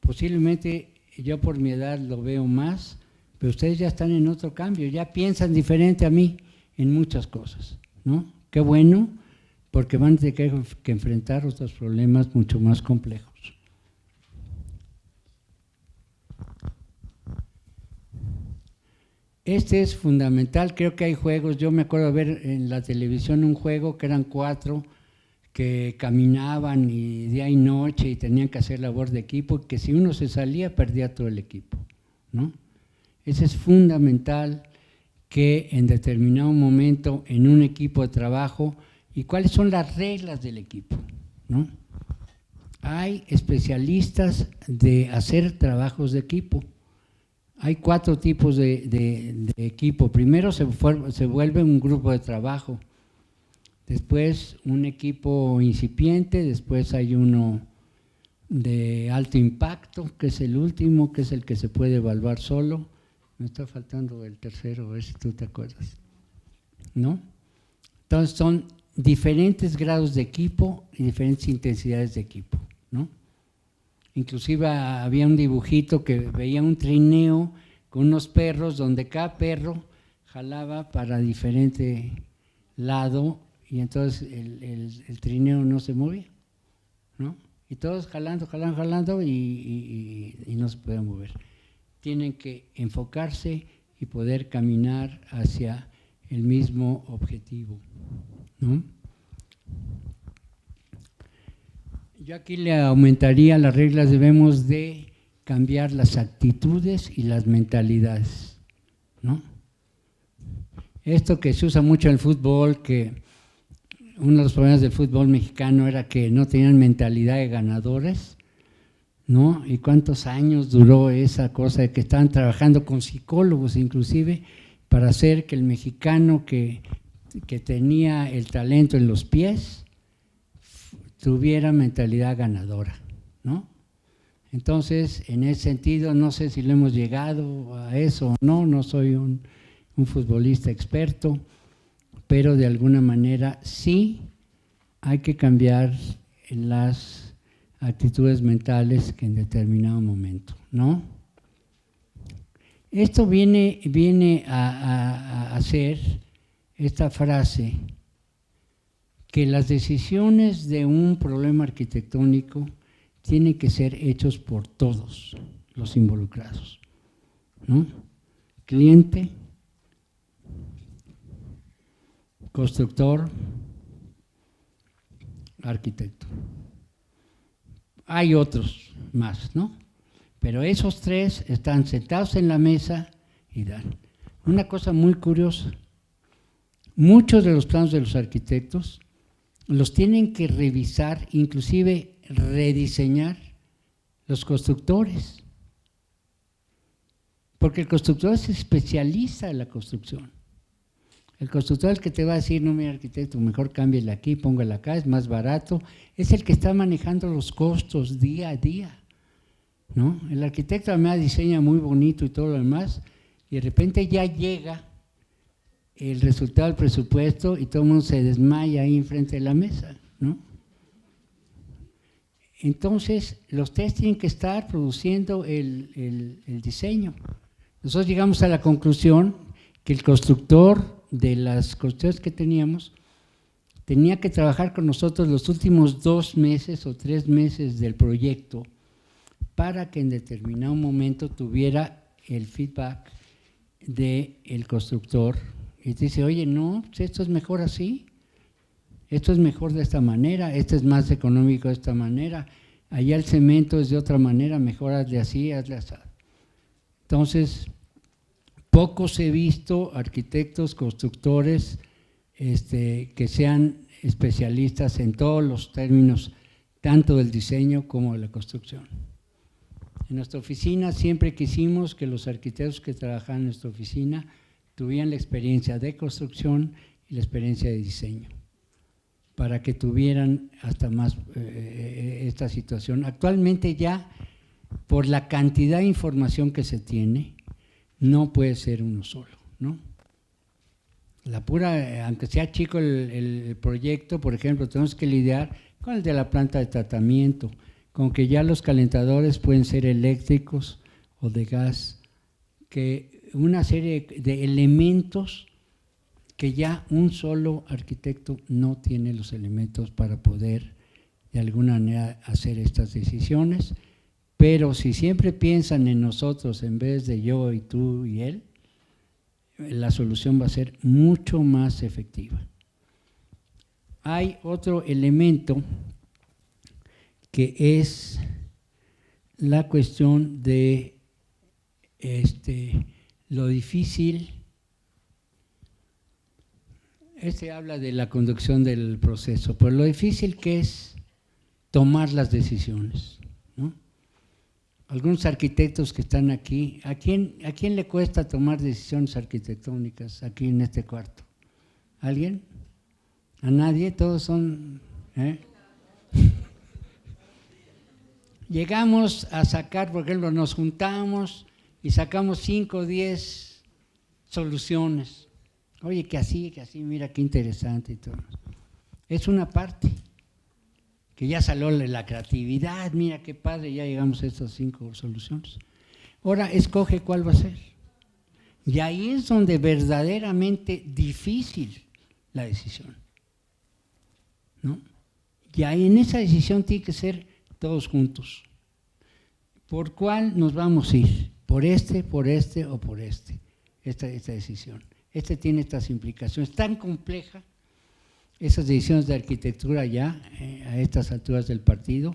Posiblemente yo por mi edad lo veo más, pero ustedes ya están en otro cambio, ya piensan diferente a mí en muchas cosas, ¿no? Qué bueno, porque van a tener que enfrentar otros problemas mucho más complejos. Este es fundamental, creo que hay juegos, yo me acuerdo de ver en la televisión un juego que eran 4 que caminaban y día y noche y tenían que hacer labor de equipo, que si uno se salía perdía todo el equipo, ¿no? Ese es fundamental, que en determinado momento en un equipo de trabajo, ¿y cuáles son las reglas del equipo?, ¿no? Hay especialistas de hacer trabajos de equipo. Hay 4 tipos de equipo. Primero se vuelve un grupo de trabajo, después un equipo incipiente, después hay uno de alto impacto, que es el último, que es el que se puede evaluar solo. Me está faltando el tercero, a ver si tú te acuerdas, ¿no? Entonces son diferentes grados de equipo y diferentes intensidades de equipo, ¿no? Inclusive había un dibujito que veía un trineo con unos perros donde cada perro jalaba para diferente lado y entonces el trineo no se movía, ¿no? Y todos jalando y no se podían mover. Tienen que enfocarse y poder caminar hacia el mismo objetivo, ¿no? Yo aquí le aumentaría las reglas, debemos de cambiar las actitudes y las mentalidades, ¿no? Esto que se usa mucho en el fútbol, que uno de los problemas del fútbol mexicano era que no tenían mentalidad de ganadores, ¿no? Y cuántos años duró esa cosa de que estaban trabajando con psicólogos inclusive para hacer que el mexicano que tenía el talento en los pies tuviera mentalidad ganadora, ¿no? Entonces, en ese sentido, no sé si lo hemos llegado a eso o no, no soy un futbolista experto, pero de alguna manera sí hay que cambiar las actitudes mentales que en determinado momento, ¿no? Esto viene a hacer esta frase, que las decisiones de un problema arquitectónico tienen que ser hechos por todos los involucrados, ¿no? Cliente, constructor, arquitecto. Hay otros más, ¿no? Pero esos 3 están sentados en la mesa y dan. Una cosa muy curiosa, muchos de los planos de los arquitectos los tienen que revisar, inclusive rediseñar los constructores, porque el constructor es especialista en la construcción. El constructor es el que te va a decir, no, mira, arquitecto, mejor cámbiale aquí, póngale acá, es más barato. Es el que está manejando los costos día a día, ¿no? El arquitecto además diseña muy bonito y todo lo demás, y de repente ya llega el resultado del presupuesto y todo el mundo se desmaya ahí enfrente de la mesa, ¿no? Entonces, los 3 tienen que estar produciendo el diseño. Nosotros llegamos a la conclusión que el constructor de las construcciones que teníamos tenía que trabajar con nosotros los últimos 2 meses o 3 meses del proyecto para que en determinado momento tuviera el feedback del constructor y te dice, oye, no, esto es mejor así, esto es mejor de esta manera, esto es más económico de esta manera, allá el cemento es de otra manera, mejor hazle así, hazle así. Entonces, pocos he visto arquitectos, constructores que sean especialistas en todos los términos, tanto del diseño como de la construcción. En nuestra oficina siempre quisimos que los arquitectos que trabajaban en nuestra oficina tuvieran la experiencia de construcción y la experiencia de diseño, para que tuvieran hasta más esta situación. Actualmente ya, por la cantidad de información que se tiene, no puede ser uno solo, ¿no? La pura, aunque sea chico el proyecto, por ejemplo, tenemos que lidiar con el de la planta de tratamiento, con que ya los calentadores pueden ser eléctricos o de gas, que una serie de elementos que ya un solo arquitecto no tiene los elementos para poder de alguna manera hacer estas decisiones, pero si siempre piensan en nosotros en vez de yo y tú y él, la solución va a ser mucho más efectiva. Hay otro elemento que es la cuestión de lo difícil. Habla de la conducción del proceso, pero lo difícil que es tomar las decisiones, ¿no? Algunos arquitectos que están aquí, ¿a quién le cuesta tomar decisiones arquitectónicas aquí en este cuarto? ¿Alguien? ¿A nadie? Todos son… Llegamos a sacar, por ejemplo, nos juntamos y sacamos 5 o 10 soluciones. Oye, que así, mira qué interesante y todo. Es una parte que ya salió la creatividad, mira qué padre, ya llegamos a estas 5 soluciones. Ahora escoge cuál va a ser. Y ahí es donde verdaderamente difícil la decisión, ¿no? Y ahí en esa decisión tiene que ser todos juntos. ¿Por cuál nos vamos a ir? ¿Por este o por este? Esta decisión. Tiene estas implicaciones tan complejas, esas decisiones de arquitectura ya a estas alturas del partido,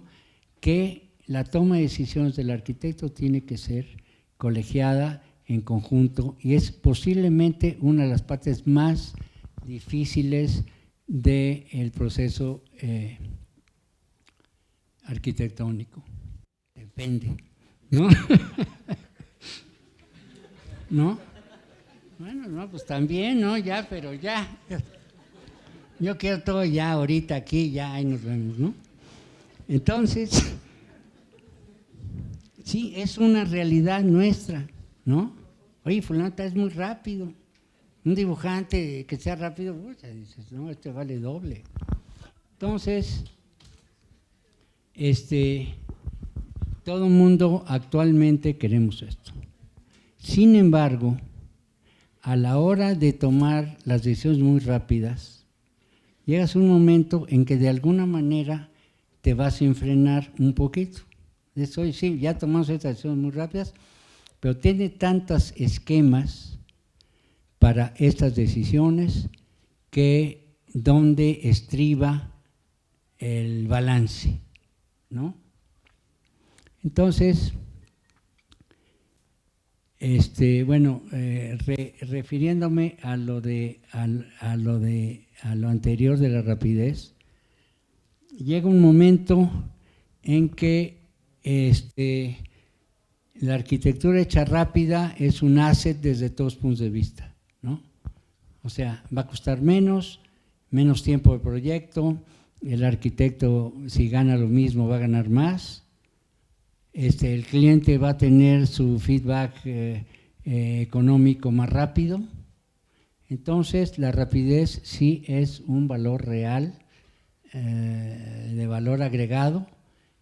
que la toma de decisiones del arquitecto tiene que ser colegiada en conjunto y es posiblemente una de las partes más difíciles del proceso arquitectónico. Depende, ¿no? ¿No? Bueno, no, pues también, ¿no? Ya, pero ya. Yo quiero todo ya, ahorita aquí, ya, ahí nos vemos, ¿no? Entonces, sí, es una realidad nuestra, ¿no? Oye, fulano, es muy rápido. Un dibujante que sea rápido, ya dices, no, este vale doble. Entonces, todo el mundo actualmente queremos esto. Sin embargo, a la hora de tomar las decisiones muy rápidas, llegas a un momento en que de alguna manera te vas a enfrenar un poquito. Hoy sí, ya tomamos estas decisiones muy rápidas, pero tiene tantos esquemas para estas decisiones que donde estriba el balance, ¿no? Entonces, refiriéndome a lo anterior de la rapidez, llega un momento en que la arquitectura hecha rápida es un asset desde todos puntos de vista, ¿no? O sea, va a costar menos tiempo de proyecto, el arquitecto si gana lo mismo va a ganar más. El cliente va a tener su feedback económico más rápido. Entonces, la rapidez sí es un valor real, de valor agregado,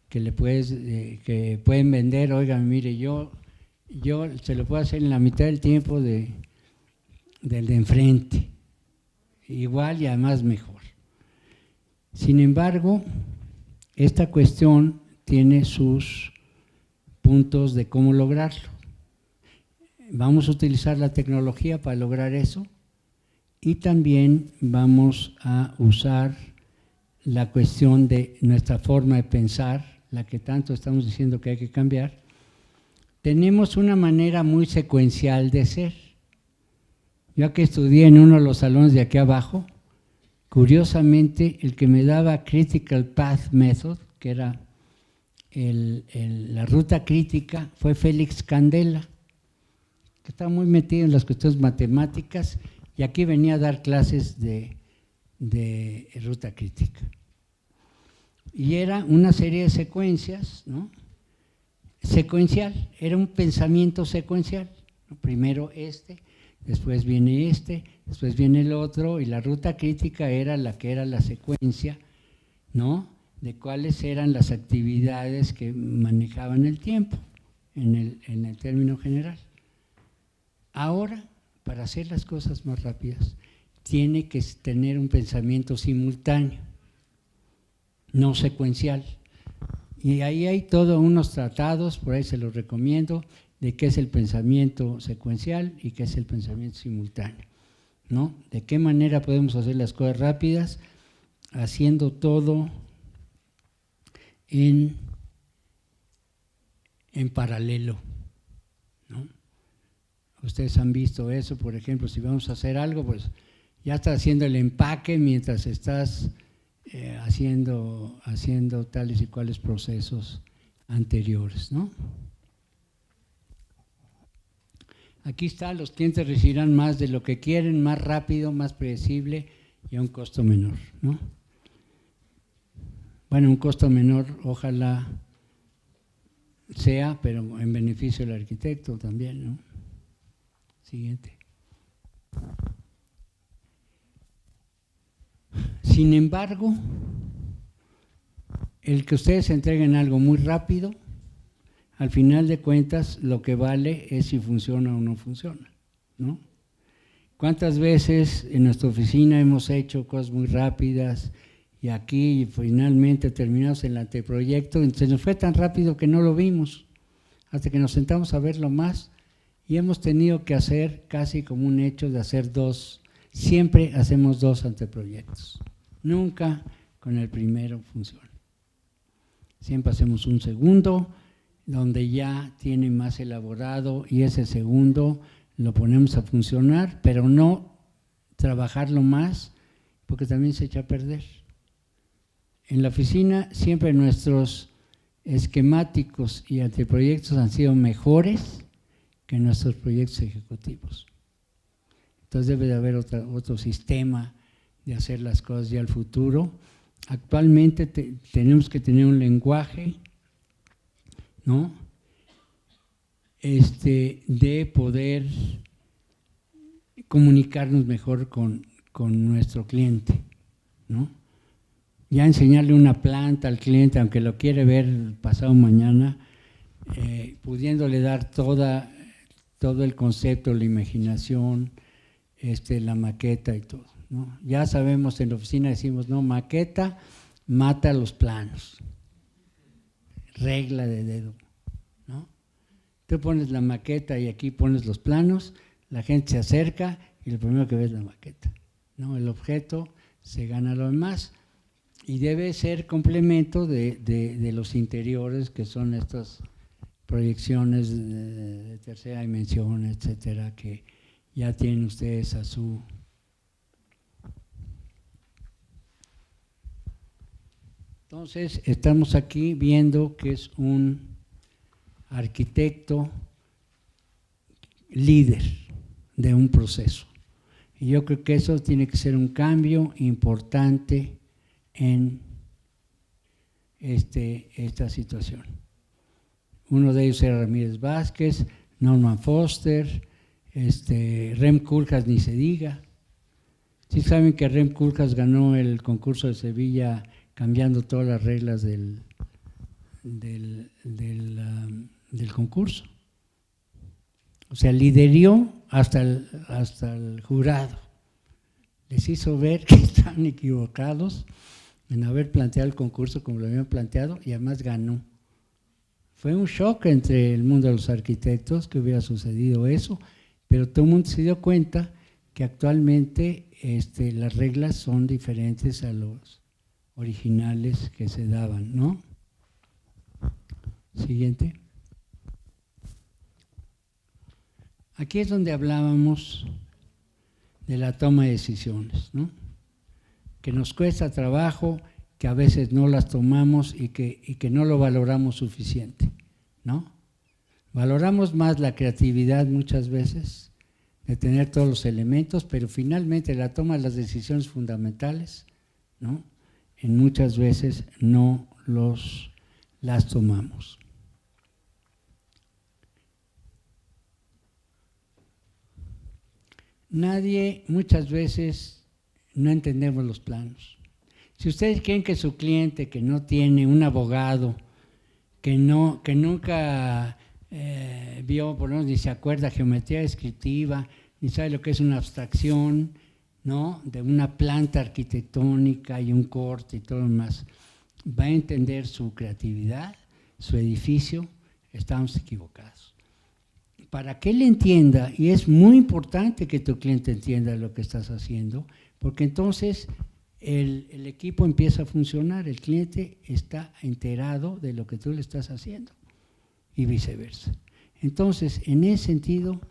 que pueden vender. Oigan, mire, yo se lo puedo hacer en la mitad del tiempo del de enfrente, igual y además mejor. Sin embargo, esta cuestión tiene sus puntos de cómo lograrlo. Vamos a utilizar la tecnología para lograr eso y también vamos a usar la cuestión de nuestra forma de pensar, la que tanto estamos diciendo que hay que cambiar. Tenemos una manera muy secuencial de ser. Yo que estudié en uno de los salones de aquí abajo, curiosamente el que me daba Critical Path Method, que era la ruta crítica fue Félix Candela, que estaba muy metido en las cuestiones matemáticas y aquí venía a dar clases de ruta crítica. Y era una serie de secuencias, ¿no? Secuencial, era un pensamiento secuencial. Primero después viene después viene el otro, y la ruta crítica era la que era la secuencia, ¿no? De cuáles eran las actividades que manejaban el tiempo en el término general. Ahora, para hacer las cosas más rápidas, tiene que tener un pensamiento simultáneo, no secuencial. Y ahí hay todos unos tratados, por ahí se los recomiendo, de qué es el pensamiento secuencial y qué es el pensamiento simultáneo, ¿no? De qué manera podemos hacer las cosas rápidas, haciendo todo en paralelo, ¿no? Ustedes han visto eso, por ejemplo, si vamos a hacer algo, pues ya estás haciendo el empaque mientras estás haciendo tales y cuales procesos anteriores, ¿no? Aquí está, los clientes recibirán más de lo que quieren, más rápido, más predecible y a un costo menor, ¿no? Bueno, un costo menor ojalá sea, pero en beneficio del arquitecto también, ¿no? Siguiente. Sin embargo, el que ustedes entreguen algo muy rápido, al final de cuentas lo que vale es si funciona o no funciona, ¿no? ¿Cuántas veces en nuestra oficina hemos hecho cosas muy rápidas y aquí finalmente terminamos el anteproyecto y se nos fue tan rápido que no lo vimos, hasta que nos sentamos a verlo más y hemos tenido que hacer casi como un hecho de hacer siempre hacemos 2 anteproyectos, nunca con el primero funciona. Siempre hacemos un segundo, donde ya tiene más elaborado y ese segundo lo ponemos a funcionar, pero no trabajarlo más, porque también se echa a perder. En la oficina siempre nuestros esquemáticos y anteproyectos han sido mejores que nuestros proyectos ejecutivos. Entonces debe de haber otro sistema de hacer las cosas ya al futuro. Actualmente tenemos que tener un lenguaje, ¿no? De poder comunicarnos mejor con nuestro cliente, ¿no? Ya enseñarle una planta al cliente, aunque lo quiere ver pasado mañana, pudiéndole dar todo el concepto, la imaginación, la maqueta y todo, ¿no? Ya sabemos, en la oficina decimos, no, maqueta mata los planos, regla de dedo, ¿no? Tú pones la maqueta y aquí pones los planos, la gente se acerca y lo primero que ve es la maqueta, ¿no? El objeto se gana lo demás y debe ser complemento de los interiores, que son estas proyecciones de tercera dimensión, etcétera, que ya tienen ustedes a su… Entonces, estamos aquí viendo que es un arquitecto líder de un proceso. Y yo creo que eso tiene que ser un cambio importante en esta situación. Uno de ellos era Ramírez Vázquez, Norman Foster, Rem Koolhaas ni se diga. ¿Sí saben que Rem Koolhaas ganó el concurso de Sevilla cambiando todas las reglas del concurso? O sea, lideró hasta el jurado. Les hizo ver que estaban equivocados en haber planteado el concurso como lo habían planteado y además ganó. Fue un shock entre el mundo de los arquitectos que hubiera sucedido eso, pero todo el mundo se dio cuenta que actualmente las reglas son diferentes a los originales que se daban, ¿no? Siguiente. Aquí es donde hablábamos de la toma de decisiones, ¿no? Que nos cuesta trabajo, que a veces no las tomamos y que no lo valoramos suficiente, ¿no? Valoramos más la creatividad muchas veces, de tener todos los elementos, pero finalmente la toma de las decisiones fundamentales, ¿no? En muchas veces no las tomamos. Nadie, muchas veces, no entendemos los planos. Si ustedes creen que su cliente que no tiene un abogado, que nunca vio, por lo menos ni se acuerda geometría descriptiva, ni sabe lo que es una abstracción, ¿no?, de una planta arquitectónica y un corte y todo lo demás, va a entender su creatividad, su edificio, estamos equivocados. Para que él entienda, y es muy importante que tu cliente entienda lo que estás haciendo, porque entonces el equipo empieza a funcionar, el cliente está enterado de lo que tú le estás haciendo y viceversa. Entonces, en ese sentido,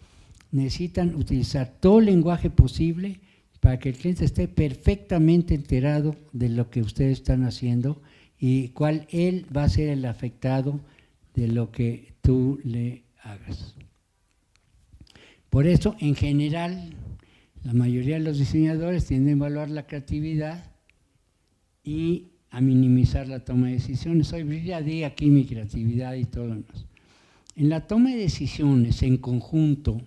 necesitan utilizar todo el lenguaje posible para que el cliente esté perfectamente enterado de lo que ustedes están haciendo y cuál él va a ser el afectado de lo que tú le hagas. Por eso, en general, la mayoría de los diseñadores tienden a evaluar la creatividad y a minimizar la toma de decisiones. Hoy ya di aquí mi creatividad y todo lo demás. En la toma de decisiones en conjunto,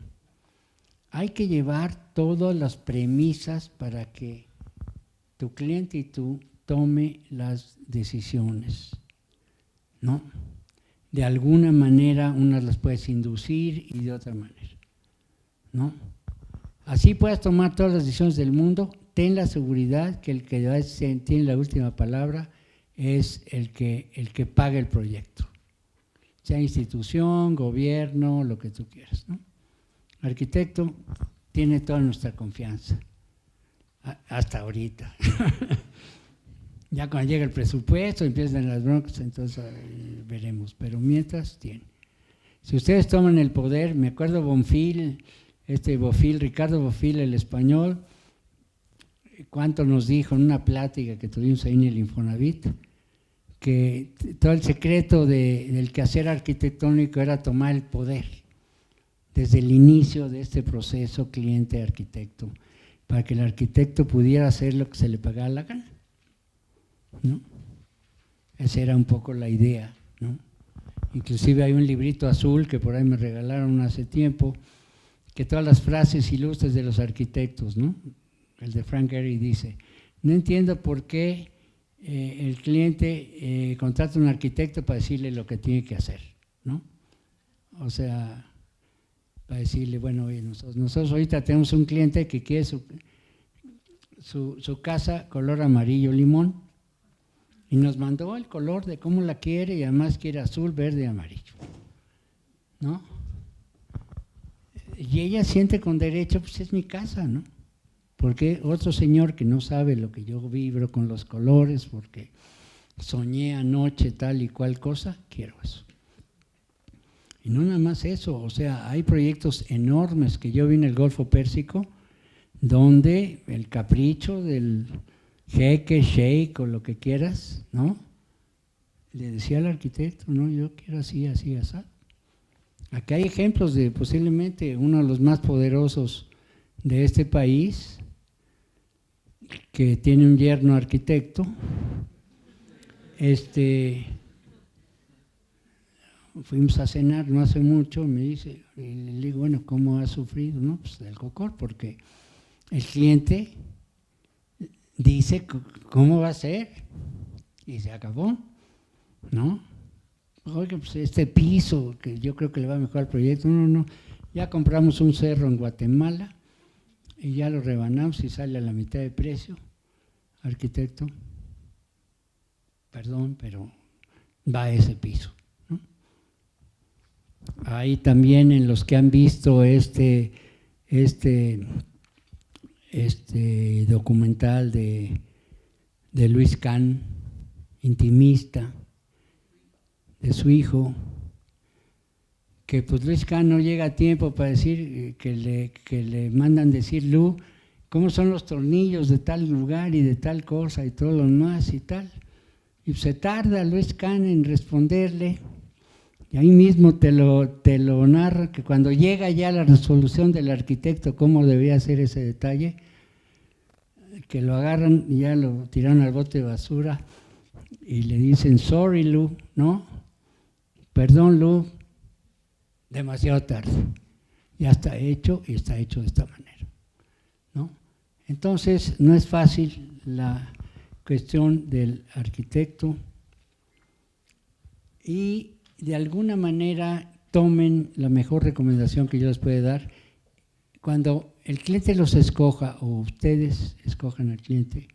hay que llevar todas las premisas para que tu cliente y tú tome las decisiones, ¿no? De alguna manera, unas las puedes inducir y de otra manera, ¿no? Así puedas tomar todas las decisiones del mundo, ten la seguridad que el que tiene la última palabra es el que paga el proyecto, sea institución, gobierno, lo que tú quieras, ¿no? El arquitecto tiene toda nuestra confianza, hasta ahorita. Ya cuando llega el presupuesto, empiezan las broncas, entonces veremos, pero mientras tiene. Si ustedes toman el poder, me acuerdo Bonfil, Ricardo Bofill, el español, cuánto nos dijo en una plática que tuvimos ahí en el Infonavit, que todo el secreto del quehacer arquitectónico era tomar el poder desde el inicio de este proceso cliente-arquitecto, para que el arquitecto pudiera hacer lo que se le pagara la gana, ¿no? Esa era un poco la idea, ¿no? Inclusive hay un librito azul que por ahí me regalaron hace tiempo, que todas las frases ilustres de los arquitectos, ¿no? El de Frank Gehry dice, no entiendo por qué el cliente contrata a un arquitecto para decirle lo que tiene que hacer, ¿no? O sea, para decirle, bueno, oye, nosotros ahorita tenemos un cliente que quiere su casa color amarillo limón y nos mandó el color de cómo la quiere y además quiere azul, verde y amarillo, ¿no? Y ella siente con derecho, pues es mi casa, ¿no? Porque otro señor que no sabe lo que yo vibro con los colores, porque soñé anoche tal y cual cosa, quiero eso. Y no nada más eso, o sea, hay proyectos enormes que yo vi en el Golfo Pérsico, donde el capricho del jeque, sheik o lo que quieras, ¿no? Le decía al arquitecto, no, yo quiero así, así, así. Aquí hay ejemplos de posiblemente uno de los más poderosos de este país, que tiene un yerno arquitecto. Fuimos a cenar no hace mucho, me dice, y le digo, bueno, ¿cómo ha sufrido? No, pues del cocor, porque el cliente dice, ¿cómo va a ser? Y se acabó, ¿no? Oiga, pues este piso, que yo creo que le va a mejorar el proyecto, no, ya compramos un cerro en Guatemala y ya lo rebanamos y sale a la mitad de precio, arquitecto, perdón, pero va a ese piso. Hay también en los que han visto este documental de Luis Kahn, intimista, de su hijo, que pues Luis Kahn no llega a tiempo para decir que le mandan decir, Lu, ¿cómo son los tornillos de tal lugar y de tal cosa y todo lo más y tal? Y se tarda Luis Kahn en responderle, y ahí mismo te lo narra, que cuando llega ya la resolución del arquitecto, cómo debía ser ese detalle, que lo agarran y ya lo tiraron al bote de basura y le dicen, sorry Lou, ¿no? Perdón Lou, demasiado tarde, ya está hecho y está hecho de esta manera, ¿no? Entonces no es fácil la cuestión del arquitecto y de alguna manera tomen la mejor recomendación que yo les puedo dar. Cuando el cliente los escoja o ustedes escojan al cliente,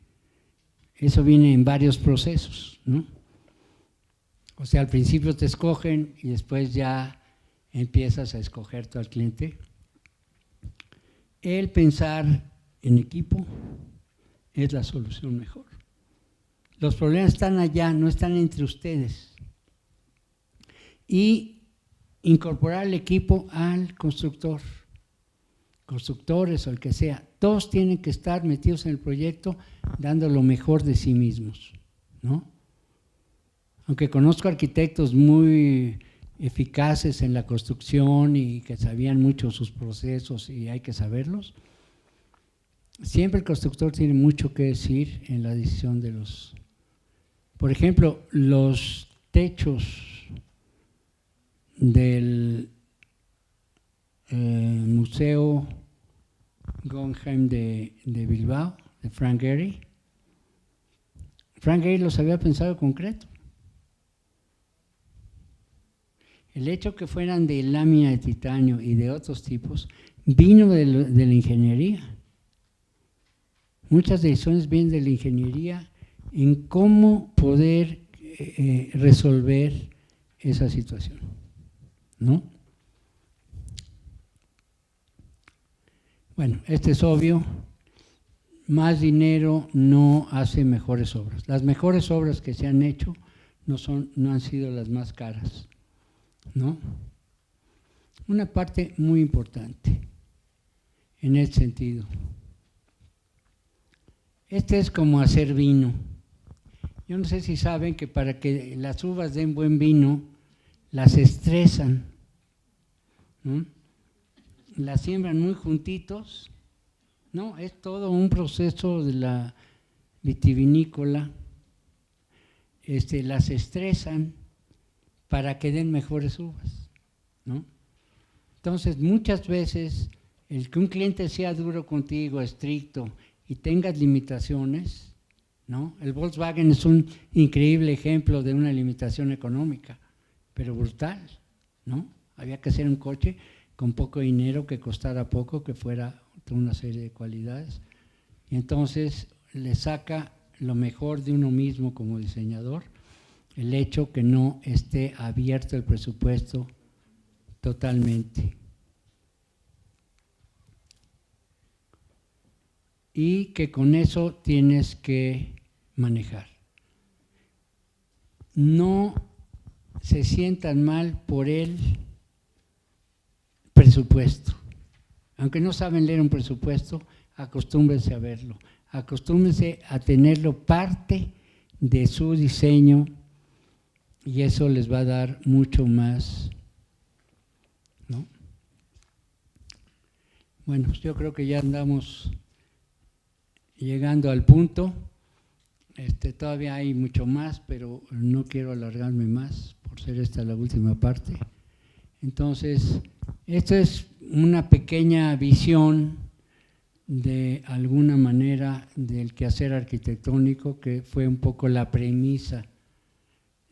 eso viene en varios procesos, ¿no? O sea, al principio te escogen y después ya empiezas a escoger tú al cliente. El pensar en equipo es la solución mejor. Los problemas están allá, no están entre ustedes. Y incorporar el equipo al constructor, constructores o el que sea, todos tienen que estar metidos en el proyecto dando lo mejor de sí mismos, ¿no? Aunque conozco arquitectos muy eficaces en la construcción y que sabían mucho sus procesos y hay que saberlos, siempre el constructor tiene mucho que decir en la decisión de los… Por ejemplo, los techos del Museo Guggenheim de Bilbao, de Frank Gehry. Frank Gehry los había pensado concreto. El hecho que fueran de lámina de titanio y de otros tipos vino de la ingeniería. Muchas decisiones vienen de la ingeniería en cómo poder resolver esa situación, ¿no? Bueno, este es obvio, más dinero no hace mejores obras. Las mejores obras que se han hecho no han sido las más caras, ¿no? Una parte muy importante en ese sentido. Este es como hacer vino. Yo no sé si saben que para que las uvas den buen vino, las estresan, ¿no? Las siembran muy juntitos, ¿no? Es todo un proceso de la vitivinícola. Las estresan para que den mejores uvas, ¿no? Entonces, muchas veces, el que un cliente sea duro contigo, estricto, y tengas limitaciones, ¿no? El Volkswagen es un increíble ejemplo de una limitación económica, pero brutal, ¿no? Había que hacer un coche con poco dinero, que costara poco, que fuera una serie de cualidades, y entonces le saca lo mejor de uno mismo como diseñador, el hecho que no esté abierto el presupuesto totalmente. Y que con eso tienes que manejar. No se sientan mal por el presupuesto. Aunque no saben leer un presupuesto, acostúmbrense a verlo. Acostúmbrense a tenerlo parte de su diseño y eso les va a dar mucho más, ¿no? Bueno, pues yo creo que ya andamos llegando al punto. Todavía hay mucho más, pero no quiero alargarme más por ser esta la última parte. Entonces, esto es una pequeña visión de alguna manera del quehacer arquitectónico, que fue un poco la premisa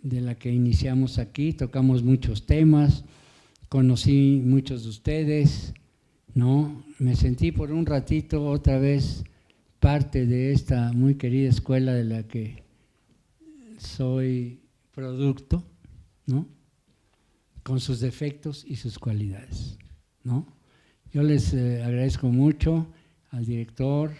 de la que iniciamos aquí. Tocamos muchos temas, conocí muchos de ustedes, ¿no? Me sentí por un ratito otra vez parte de esta muy querida escuela de la que soy producto, ¿no? Con sus defectos y sus cualidades, ¿no? Yo les agradezco mucho al director,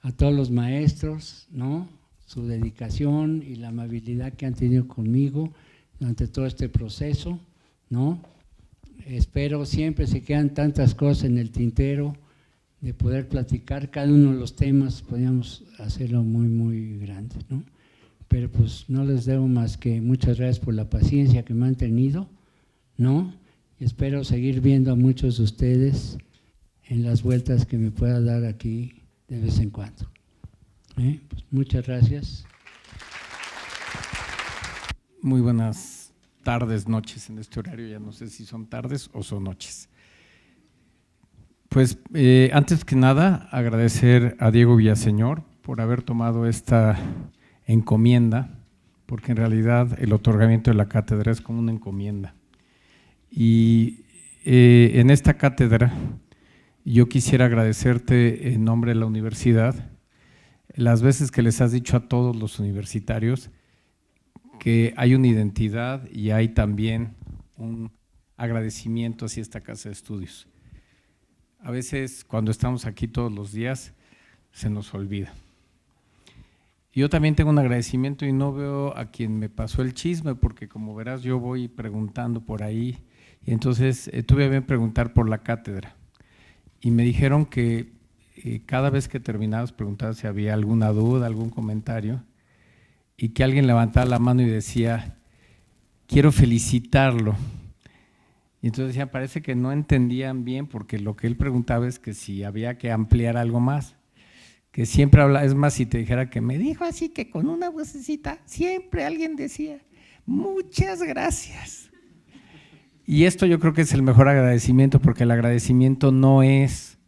a todos los maestros, ¿no? Su dedicación y la amabilidad que han tenido conmigo durante todo este proceso, ¿no? Espero siempre se quedan tantas cosas en el tintero de poder platicar cada uno de los temas, podríamos hacerlo muy, muy grande, ¿no? pero pues no les debo más que muchas gracias por la paciencia que me han tenido, ¿no? Y espero seguir viendo a muchos de ustedes en las vueltas que me pueda dar aquí de vez en cuando. Pues muchas gracias. Muy buenas tardes, noches en este horario, ya no sé si son tardes o son noches. Pues antes que nada, agradecer a Diego Villaseñor por haber tomado esta encomienda, porque en realidad el otorgamiento de la cátedra es como una encomienda. Y en esta cátedra yo quisiera agradecerte en nombre de la universidad las veces que les has dicho a todos los universitarios que hay una identidad y hay también un agradecimiento hacia esta casa de estudios. A veces cuando estamos aquí todos los días se nos olvida. Yo también tengo un agradecimiento y no veo a quien me pasó el chisme, porque como verás yo voy preguntando por ahí y entonces tuve a bien preguntar por la cátedra y me dijeron que cada vez que terminabas preguntabas si había alguna duda, algún comentario y que alguien levantaba la mano y decía, quiero felicitarlo. Y entonces decían, parece que no entendían bien porque lo que él preguntaba es que si había que ampliar algo más. Que siempre habla, es más, si te dijera que me dijo así que con una vocecita, siempre alguien decía, muchas gracias. Y esto yo creo que es el mejor agradecimiento, porque el agradecimiento no es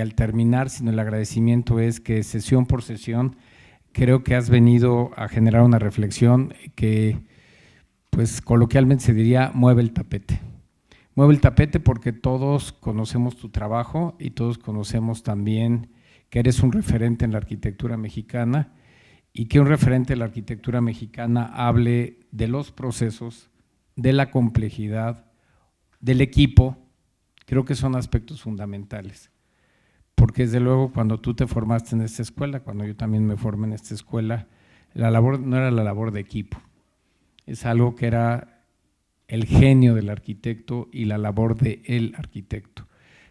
al terminar, sino el agradecimiento es que sesión por sesión creo que has venido a generar una reflexión que, pues coloquialmente se diría, mueve el tapete. Mueve el tapete porque todos conocemos tu trabajo y todos conocemos también que eres un referente en la arquitectura mexicana y que un referente de la arquitectura mexicana hable de los procesos, de la complejidad, del equipo, creo que son aspectos fundamentales. Porque desde luego cuando tú te formaste en esta escuela, cuando yo también me formé en esta escuela, la labor no era la labor de equipo, es algo que era el genio del arquitecto y la labor del arquitecto.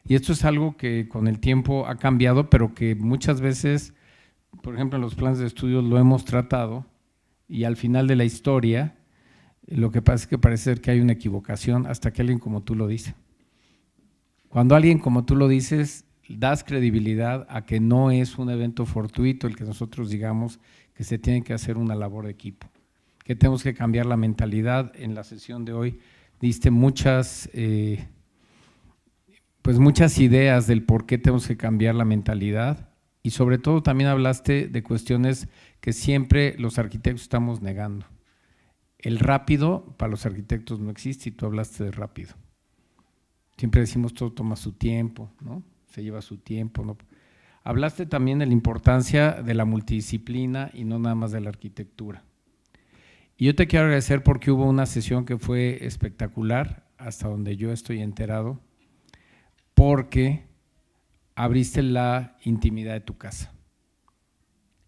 Y esto es algo que con el tiempo ha cambiado, pero que muchas veces, por ejemplo, en los planes de estudios lo hemos tratado y al final de la historia, lo que pasa es que parece ser que hay una equivocación hasta que alguien como tú lo dice. Cuando alguien como tú lo dices, das credibilidad a que no es un evento fortuito el que nosotros digamos que se tiene que hacer una labor de equipo, que tenemos que cambiar la mentalidad. En la sesión de hoy diste muchas ideas del por qué tenemos que cambiar la mentalidad y sobre todo también hablaste de cuestiones que siempre los arquitectos estamos negando. El rápido para los arquitectos no existe y tú hablaste de rápido. Siempre decimos todo toma su tiempo, ¿no? Se lleva su tiempo, ¿no? Hablaste también de la importancia de la multidisciplina y no nada más de la arquitectura. Y yo te quiero agradecer porque hubo una sesión que fue espectacular, hasta donde yo estoy enterado, porque abriste la intimidad de tu casa.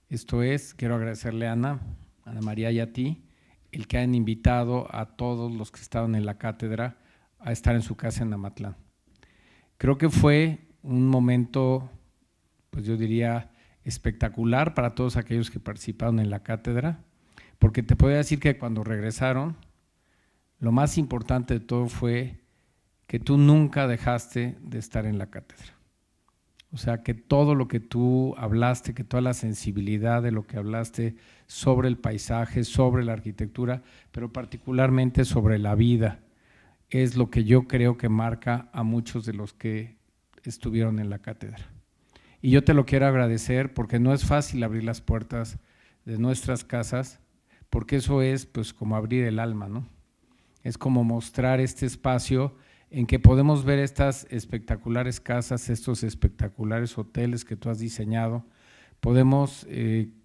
Esto es, quiero agradecerle a Ana María y a ti, el que han invitado a todos los que estaban en la cátedra a estar en su casa en Amatlán. Creo que fue un momento, pues yo diría, espectacular para todos aquellos que participaron en la cátedra, porque te puedo decir que cuando regresaron, lo más importante de todo fue que tú nunca dejaste de estar en la cátedra. O sea, que todo lo que tú hablaste, que toda la sensibilidad de lo que hablaste sobre el paisaje, sobre la arquitectura, pero particularmente sobre la vida, es lo que yo creo que marca a muchos de los que estuvieron en la cátedra. Y yo te lo quiero agradecer porque no es fácil abrir las puertas de nuestras casas, porque eso es pues como abrir el alma, ¿no? Es como mostrar este espacio en que podemos ver estas espectaculares casas, estos espectaculares hoteles que tú has diseñado. Podemos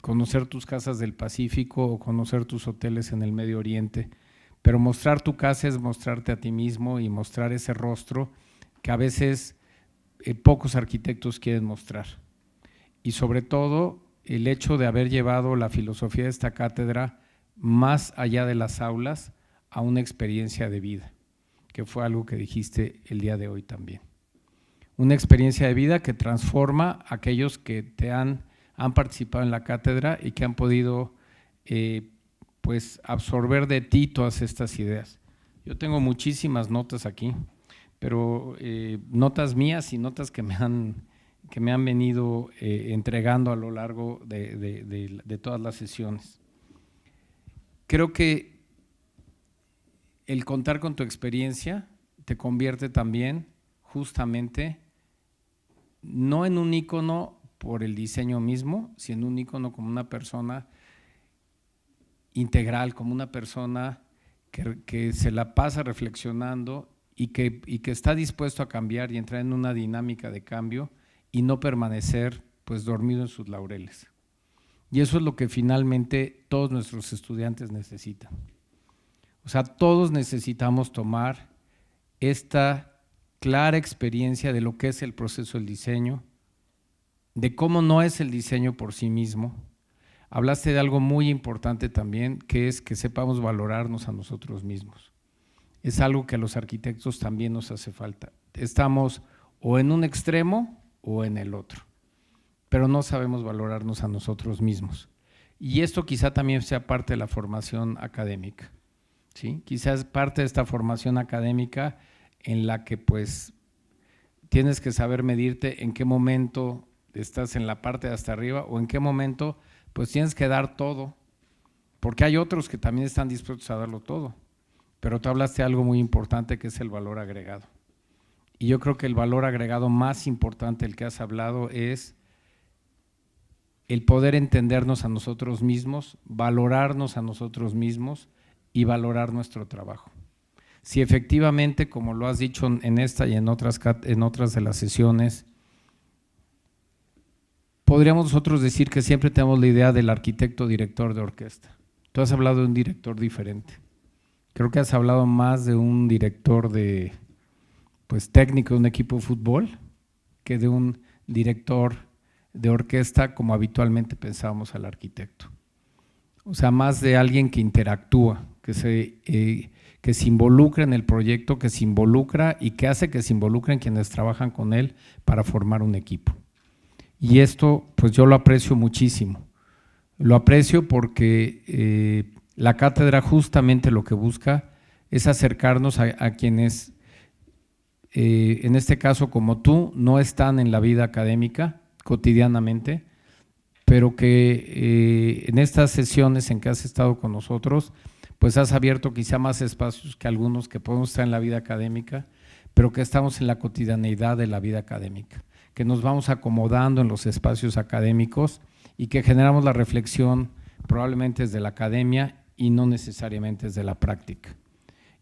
conocer tus casas del Pacífico o conocer tus hoteles en el Medio Oriente, pero mostrar tu casa es mostrarte a ti mismo y mostrar ese rostro que a veces pocos arquitectos quieren mostrar. Y sobre todo el hecho de haber llevado la filosofía de esta cátedra más allá de las aulas a una experiencia de vida, que fue algo que dijiste el día de hoy también. Una experiencia de vida que transforma a aquellos que han participado en la cátedra y que han podido pues absorber de ti todas estas ideas. Yo tengo muchísimas notas aquí, pero notas mías y notas que me han venido entregando a lo largo de todas las sesiones. Creo que el contar con tu experiencia te convierte también justamente no en un ícono por el diseño mismo, sino en un ícono como una persona integral, como una persona que se la pasa reflexionando y que está dispuesto a cambiar y entrar en una dinámica de cambio y no permanecer pues dormido en sus laureles. Y eso es lo que finalmente todos nuestros estudiantes necesitan. O sea, todos necesitamos tomar esta clara experiencia de lo que es el proceso del diseño, de cómo no es el diseño por sí mismo. Hablaste de algo muy importante también, que es que sepamos valorarnos a nosotros mismos. Es algo que a los arquitectos también nos hace falta. Estamos o en un extremo o en el otro, pero no sabemos valorarnos a nosotros mismos. Y esto quizá también sea parte de la formación académica, ¿sí? Quizás parte de esta formación académica en la que pues tienes que saber medirte en qué momento estás en la parte de hasta arriba o en qué momento pues tienes que dar todo, porque hay otros que también están dispuestos a darlo todo, pero tú hablaste de algo muy importante que es el valor agregado. Y yo creo que el valor agregado más importante del que has hablado es el poder entendernos a nosotros mismos, valorarnos a nosotros mismos y valorar nuestro trabajo. Si efectivamente, como lo has dicho en esta y en otras de las sesiones, podríamos nosotros decir que siempre tenemos la idea del arquitecto director de orquesta. Tú has hablado de un director diferente. Creo que has hablado más de un director pues técnico de un equipo de fútbol que de un director de orquesta como habitualmente pensábamos al arquitecto. O sea, más de alguien que interactúa, que se involucra en el proyecto, que se involucra y que hace que se involucren quienes trabajan con él para formar un equipo. Y esto pues yo lo aprecio muchísimo. Lo aprecio porque la cátedra justamente lo que busca es acercarnos a quienes, en este caso como tú, no están en la vida académica cotidianamente, pero que en estas sesiones en que has estado con nosotros, pues has abierto quizá más espacios que algunos que podemos estar en la vida académica, pero que estamos en la cotidianeidad de la vida académica, que nos vamos acomodando en los espacios académicos y que generamos la reflexión probablemente desde la academia y no necesariamente desde la práctica.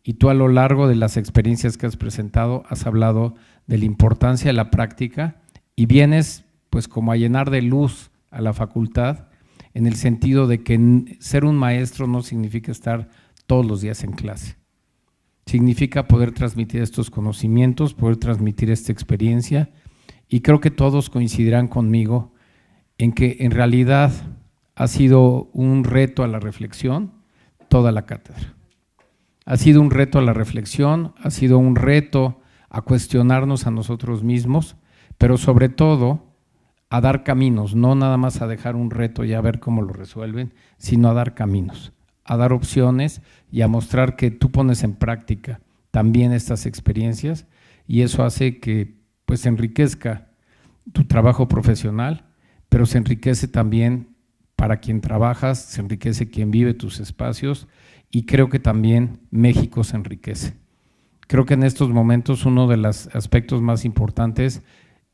Y tú a lo largo de las experiencias que has presentado has hablado de la importancia de la práctica y vienes pues como a llenar de luz a la facultad en el sentido de que ser un maestro no significa estar todos los días en clase. Significa poder transmitir estos conocimientos, poder transmitir esta experiencia y creo que todos coincidirán conmigo en que en realidad ha sido un reto a la reflexión toda la cátedra. Ha sido un reto a la reflexión, ha sido un reto a cuestionarnos a nosotros mismos, pero sobre todo a dar caminos, no nada más a dejar un reto y a ver cómo lo resuelven, sino a dar caminos, a dar opciones y a mostrar que tú pones en práctica también estas experiencias y eso hace que pues enriquezca tu trabajo profesional, pero se enriquece también para quien trabajas, se enriquece quien vive tus espacios y creo que también México se enriquece. Creo que en estos momentos uno de los aspectos más importantes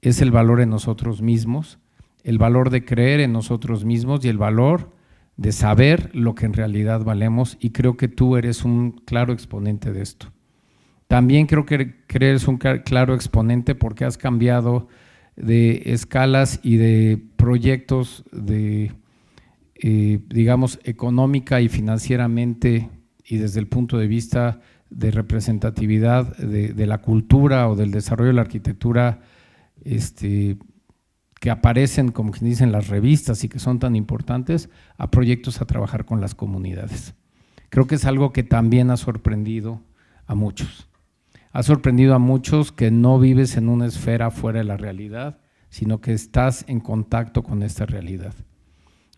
es el valor en nosotros mismos, el valor de creer en nosotros mismos y el valor de saber lo que en realidad valemos y creo que tú eres un claro exponente de esto. También creo que eres un claro exponente porque has cambiado de escalas y de proyectos de, digamos, económica y financieramente y desde el punto de vista de representatividad de la cultura o del desarrollo de la arquitectura que aparecen, como quien dice, en las revistas y que son tan importantes, a proyectos a trabajar con las comunidades. Creo que es algo que también ha sorprendido a muchos. Ha sorprendido a muchos que no vives en una esfera fuera de la realidad, sino que estás en contacto con esta realidad.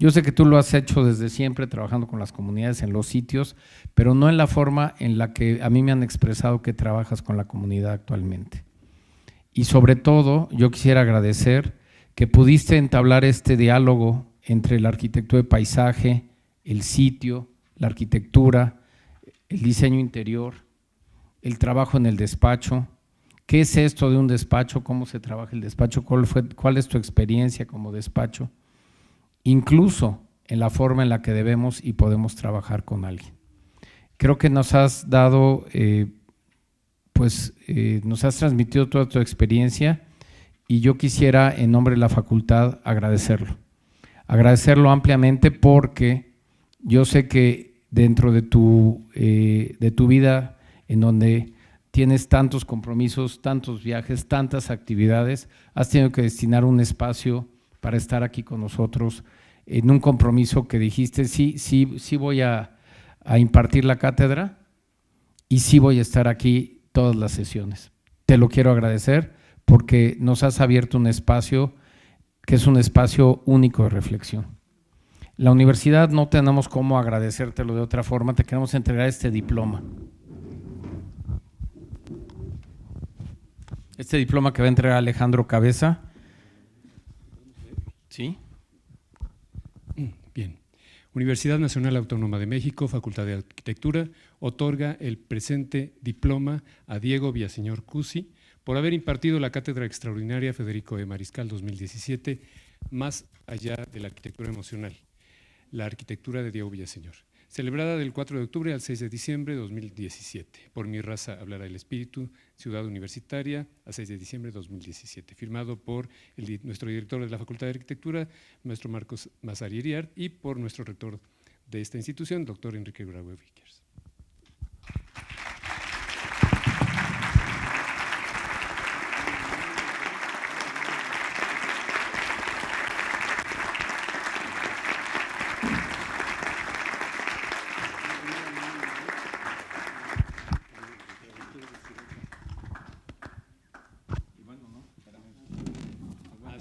Yo sé que tú lo has hecho desde siempre, trabajando con las comunidades en los sitios, pero no en la forma en la que a mí me han expresado que trabajas con la comunidad actualmente. Y sobre todo, yo quisiera agradecer que pudiste entablar este diálogo entre la arquitectura de paisaje, el sitio, la arquitectura, el diseño interior, el trabajo en el despacho. ¿Qué es esto de un despacho? ¿Cómo se trabaja el despacho? ¿Cuál es tu experiencia como despacho? Incluso en la forma en la que debemos y podemos trabajar con alguien. Creo que nos has dado, nos has transmitido toda tu experiencia y yo quisiera, en nombre de la facultad, agradecerlo ampliamente, porque yo sé que dentro de tu vida, en donde tienes tantos compromisos, tantos viajes, tantas actividades, has tenido que destinar un espacio para estar aquí con nosotros en un compromiso que dijiste, sí voy a impartir la cátedra y sí voy a estar aquí todas las sesiones. Te lo quiero agradecer porque nos has abierto un espacio que es un espacio único de reflexión. La universidad no tenemos cómo agradecértelo de otra forma, te queremos entregar este diploma. Este diploma que va a entregar Alejandro Cabeza. ¿Sí? Bien. Universidad Nacional Autónoma de México, Facultad de Arquitectura, otorga el presente diploma a Diego Villaseñor Cusi por haber impartido la Cátedra Extraordinaria Federico E. Mariscal 2017, Más allá de la arquitectura emocional, la arquitectura de Diego Villaseñor, celebrada del 4 de octubre al 6 de diciembre de 2017. Por mi raza hablará el espíritu, Ciudad Universitaria, a 6 de diciembre de 2017. Firmado por nuestro director de la Facultad de Arquitectura, maestro Marcos Mazari Iriart, y por nuestro rector de esta institución, doctor Enrique Graue Vickers.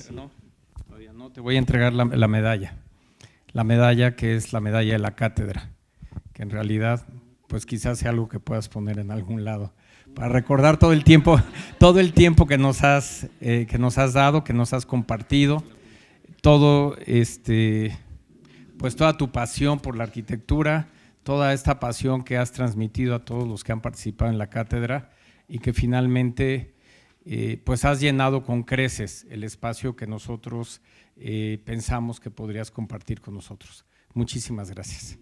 No, todavía no, te voy a entregar la medalla que es la medalla de la cátedra, que en realidad pues quizás sea algo que puedas poner en algún lado, para recordar todo el tiempo que nos has dado, que nos has compartido, todo pues toda tu pasión por la arquitectura, toda esta pasión que has transmitido a todos los que han participado en la cátedra y que finalmente pues has llenado con creces el espacio que nosotros pensamos que podrías compartir con nosotros. Muchísimas gracias.